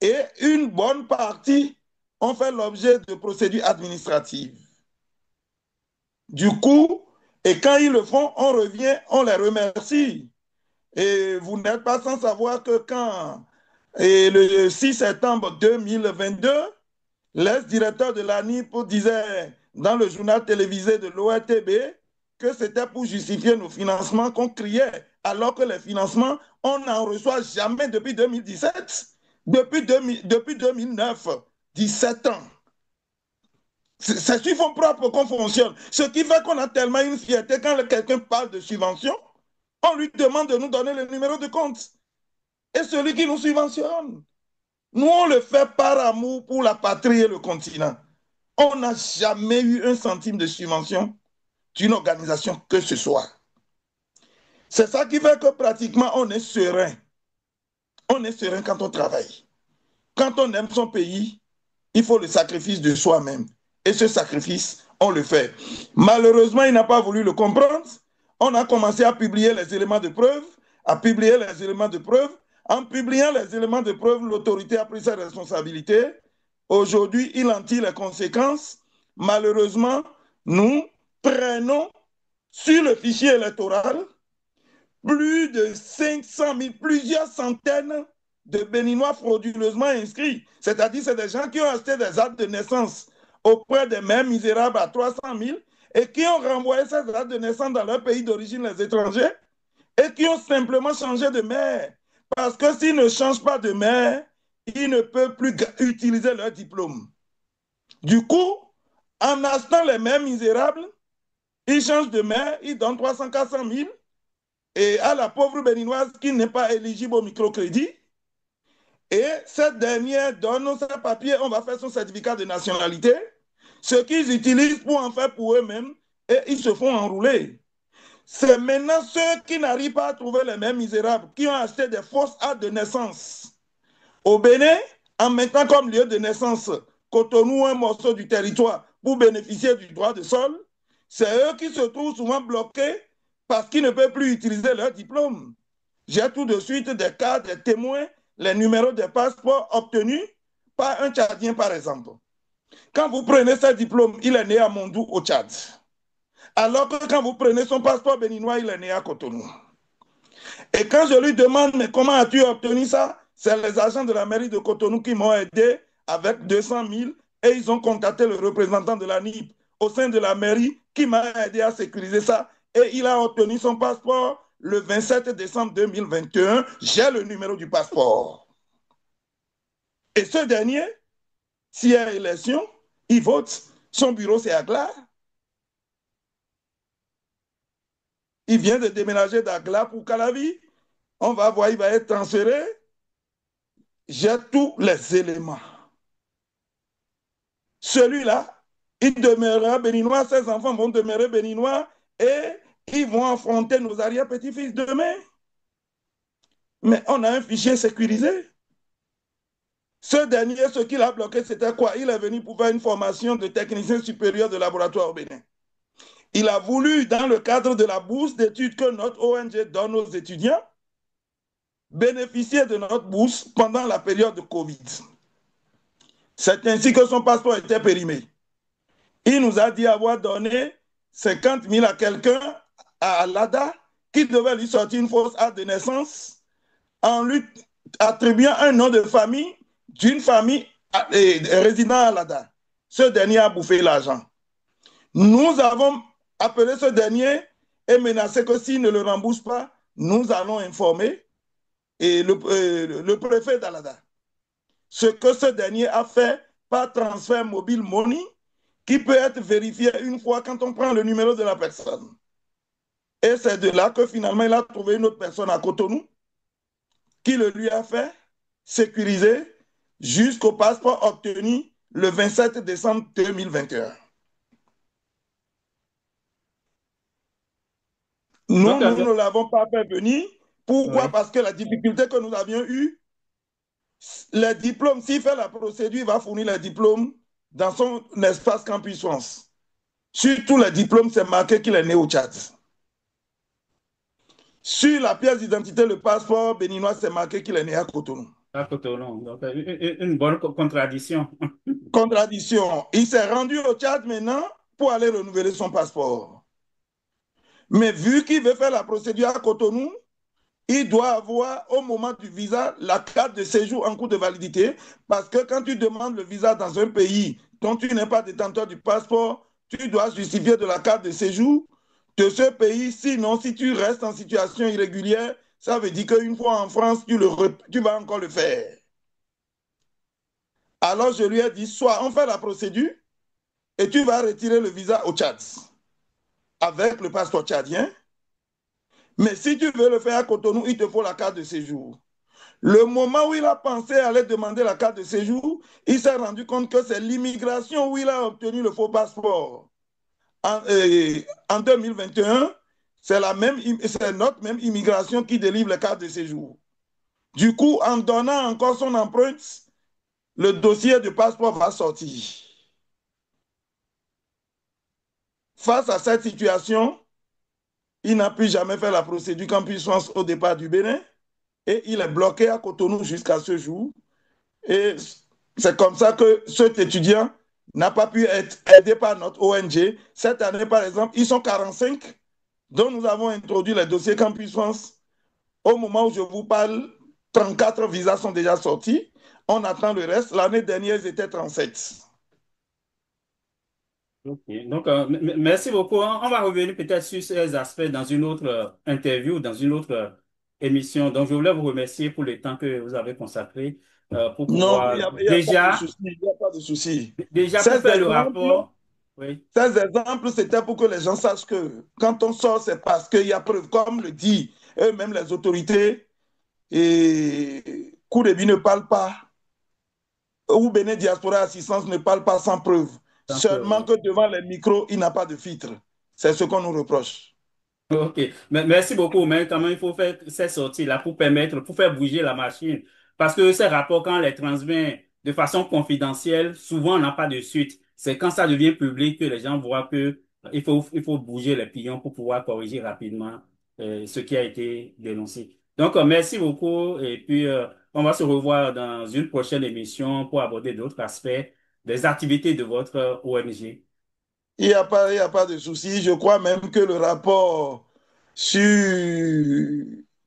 et une bonne partie ont fait l'objet de procédures administratives. Du coup, et quand ils le font, on revient, on les remercie. Et vous n'êtes pas sans savoir que quand, et le 6 septembre 2022, l'ex-directeur de l'ANIP disait dans le journal télévisé de l'ORTB que c'était pour justifier nos financements qu'on criait, alors que les financements, on n'en reçoit jamais depuis 2017, depuis 2009, 17 ans. C'est sur fonds propres qu'on fonctionne. Ce qui fait qu'on a tellement une fierté quand quelqu'un parle de subvention, on lui demande de nous donner le numéro de compte. Et celui qui nous subventionne, nous, on le fait par amour pour la patrie et le continent. On n'a jamais eu un centime de subvention d'une organisation que ce soit. C'est ça qui fait que pratiquement on est serein. On est serein quand on travaille. Quand on aime son pays, il faut le sacrifice de soi-même. Et ce sacrifice, on le fait. Malheureusement, il n'a pas voulu le comprendre. On a commencé à publier les éléments de preuve, à publier les éléments de preuve. En publiant les éléments de preuve, l'autorité a pris sa responsabilité. Aujourd'hui, il en tire les conséquences. Malheureusement, nous prenons sur le fichier électoral plus de 500 000, plusieurs centaines de Béninois frauduleusement inscrits. C'est-à-dire, c'est des gens qui ont acheté des actes de naissance auprès des mères misérables à 300 000 et qui ont renvoyé ces actes de naissance dans leur pays d'origine, les étrangers, et qui ont simplement changé de mère. Parce que s'ils ne changent pas de mère, ils ne peuvent plus utiliser leur diplôme. Du coup, en achetant les mères misérables, ils changent de mère, ils donnent 300 400 000 et à la pauvre béninoise qui n'est pas éligible au microcrédit. Et cette dernière donne ses papiers, on va faire son certificat de nationalité, ce qu'ils utilisent pour en faire pour eux-mêmes, et ils se font enrouler. C'est maintenant ceux qui n'arrivent pas à trouver les mêmes misérables, qui ont acheté des fausses actes de naissance. Au Bénin, en mettant comme lieu de naissance Cotonou, un morceau du territoire, pour bénéficier du droit de sol, c'est eux qui se trouvent souvent bloqués parce qu'ils ne peuvent plus utiliser leur diplôme. J'ai tout de suite des cas, des témoins, les numéros des passeports obtenus par un Tchadien, par exemple. Quand vous prenez ce diplôme, il est né à Mondou, au Tchad. Alors que quand vous prenez son passeport béninois, il est né à Cotonou. Et quand je lui demande, mais comment as-tu obtenu ça? C'est les agents de la mairie de Cotonou qui m'ont aidé avec 200 000 et ils ont contacté le représentant de la NIP au sein de la mairie qui m'a aidé à sécuriser ça. Et il a obtenu son passeport le 27 décembre 2021. J'ai le numéro du passeport. Et ce dernier, s'il y a élection, il vote. Son bureau, c'est à Glas. Il vient de déménager d'Agla pour Calavi. On va voir, il va être transféré. J'ai tous les éléments. Celui-là, il demeurera béninois, ses enfants vont demeurer béninois et ils vont affronter nos arrière-petits-fils demain. Mais on a un fichier sécurisé. Ce dernier, ce qu'il a bloqué, c'était quoi? Il est venu pour faire une formation de technicien supérieur de laboratoire au Bénin. Il a voulu, dans le cadre de la bourse d'études que notre ONG donne aux étudiants, bénéficier de notre bourse pendant la période de Covid. C'est ainsi que son passeport était périmé. Il nous a dit avoir donné 50 000 à quelqu'un à l'ADA qui devait lui sortir une fausse acte de naissance en lui attribuant un nom de famille d'une famille résidant à l'ADA. Ce dernier a bouffé l'argent. Nous avons appelé ce dernier et menacé que s'il ne le rembourse pas, nous allons informer le préfet d'Alada. Ce que ce dernier a fait par transfert mobile money, qui peut être vérifié une fois quand on prend le numéro de la personne. Et c'est de là que finalement il a trouvé une autre personne à Cotonou qui le lui a fait sécuriser jusqu'au passeport obtenu le 27 décembre 2021. Nous, Donc, nous ne l'avons pas fait venir. Pourquoi? ouais, Parce que la difficulté que nous avions eue, les diplômes, s'il fait la procédure, il va fournir les diplômes dans son espace Campus France. Sur tous les diplômes, c'est marqué qu'il est né au Tchad. Sur la pièce d'identité, le passeport béninois, c'est marqué qu'il est né à Cotonou. à Cotonou. Donc, une bonne contradiction. Contradiction. Il s'est rendu au Tchad maintenant pour aller renouveler son passeport. Mais vu qu'il veut faire la procédure à Cotonou, il doit avoir au moment du visa la carte de séjour en cours de validité parce que quand tu demandes le visa dans un pays dont tu n'es pas détenteur du passeport, tu dois justifier de la carte de séjour de ce pays. Sinon, si tu restes en situation irrégulière, ça veut dire qu'une fois en France, tu vas encore le faire. Alors je lui ai dit, soit on fait la procédure et tu vas retirer le visa au Tchad avec le passeport tchadien. Mais si tu veux le faire à Cotonou, il te faut la carte de séjour. Le moment où il a pensé aller demander la carte de séjour, il s'est rendu compte que c'est l'immigration où il a obtenu le faux passeport. En 2021, c'est notre même immigration qui délivre les cartes de séjour. Du coup, en donnant encore son empreinte, le dossier de passeport va sortir. Face à cette situation, il n'a plus jamais fait la procédure Campus France au départ du Bénin et il est bloqué à Cotonou jusqu'à ce jour. Et c'est comme ça que cet étudiant n'a pas pu être aidé par notre ONG. Cette année, par exemple, ils sont 45, dont nous avons introduit les dossiers Campus France. Au moment où je vous parle, 34 visas sont déjà sortis. On attend le reste. L'année dernière, ils étaient 37. Ok. Donc, merci beaucoup. On va revenir peut-être sur ces aspects dans une autre interview, dans une autre émission. Donc, je voulais vous remercier pour le temps que vous avez consacré pour Non, pouvoir il n'y a pas de souci. Il n'y a pas de souci. déjà Ces pour faire le exemples, rapport. Oui, ces exemples, c'était pour que les gens sachent que quand on sort, c'est parce qu'il y a preuve, comme le dit eux-mêmes les autorités, et Kourebi ne parle pas, ou Bénin Diaspora Assistance ne parle pas sans preuve. sans preuve, Seulement oui. que devant les micros, il n'a pas de filtre. C'est ce qu'on nous reproche. Ok, merci beaucoup, mais quand même, il faut faire ces sorties-là pour permettre, pour faire bouger la machine. Parce que ces rapports, quand on les transmet de façon confidentielle, souvent on n'a pas de suite. C'est quand ça devient public que les gens voient que il faut bouger les pions pour pouvoir corriger rapidement ce qui a été dénoncé. Donc, merci beaucoup et puis on va se revoir dans une prochaine émission pour aborder d'autres aspects des activités de votre ONG. Il y a pas de souci. Je crois même que le rapport sur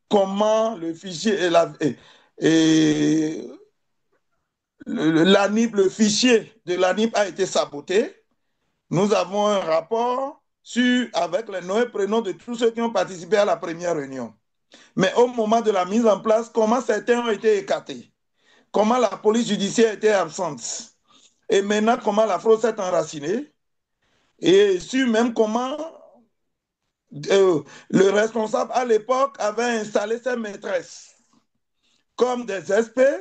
comment le fichier et l'ANIP, le fichier de l'ANIP a été saboté. Nous avons un rapport avec les noms et prénoms de tous ceux qui ont participé à la première réunion. Mais au moment de la mise en place, comment certains ont été écartés, comment la police judiciaire était absente, et maintenant comment la fraude s'est enracinée, et sur même comment le responsable à l'époque avait installé ses maîtresses comme des experts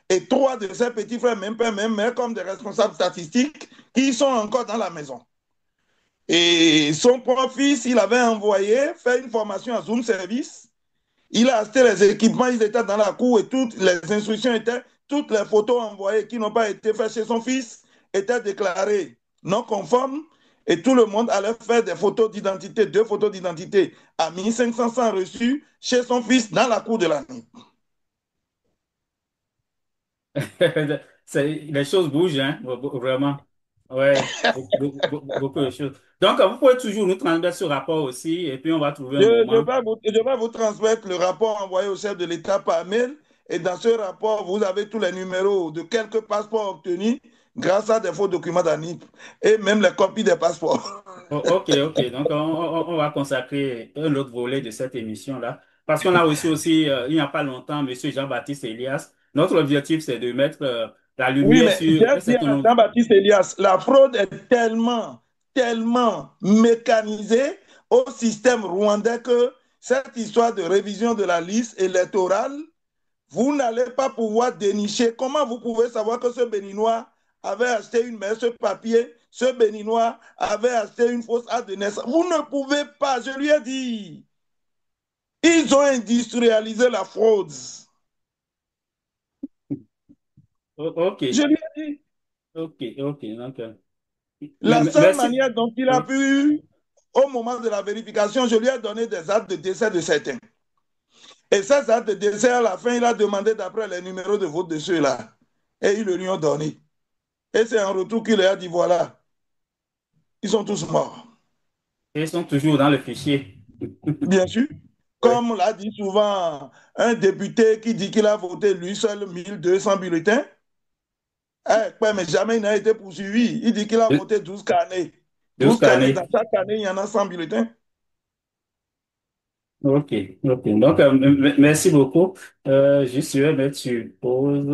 et trois de ses petits frères, même père, même mère, comme des responsables statistiques qui sont encore dans la maison. Et son propre fils, il avait envoyé faire une formation à Zoom Service. Il a acheté les équipements, ils étaient dans la cour et toutes les instructions étaient, toutes les photos envoyées qui n'ont pas été faites chez son fils étaient déclarées non conformes et tout le monde allait faire des photos d'identité, deux photos d'identité à 1500 reçus chez son fils dans la cour de la nuit. Les choses bougent, hein, vraiment. Ouais, beaucoup de choses. Donc, vous pouvez toujours nous transmettre ce rapport aussi, et puis on va trouver un moment. Je vais vous transmettre le rapport envoyé au chef de l'État par mail. Et dans ce rapport, vous avez tous les numéros de quelques passeports obtenus grâce à des faux documents d'ANIP et même les copies des passeports. Ok, ok. Donc, on va consacrer un autre volet de cette émission-là. Parce qu'on a reçu aussi, il n'y a pas longtemps, Monsieur Jean-Baptiste Elias. Notre objectif, c'est de mettre la Oui, lumière mais sur j'ai un dit certain à nombre. Jean-Baptiste Elias, la fraude est tellement mécanisée au système rwandais que cette histoire de révision de la liste électorale, vous n'allez pas pouvoir dénicher. Comment vous pouvez savoir que ce Béninois avait acheté une mère, ce papier, ce Béninois avait acheté une fausse date de naissance? Vous ne pouvez pas, je lui ai dit. Ils ont industrialisé la fraude. Ok, Je lui ai dit. ok, ok. Donc, La seule merci. manière dont il a Oui. pu, au moment de la vérification, je lui ai donné des actes de décès de certains. Et ces actes de décès, à la fin, il a demandé d'après les numéros de vote de ceux-là. Et ils le lui ont donné. Et c'est en retour qu'il a dit, voilà, ils sont tous morts. Ils sont toujours dans le fichier. Bien sûr. Oui. Comme l'a dit souvent un député qui dit qu'il a voté lui seul 1200 bulletins, mais jamais il n'a été poursuivi. Il dit qu'il a voté 12 carnets. 12 12 carnets, dans carnets. chaque carnet, il y en a 100 bulletins. Ok, ok. Donc, merci beaucoup. Je suis mettre sur pause.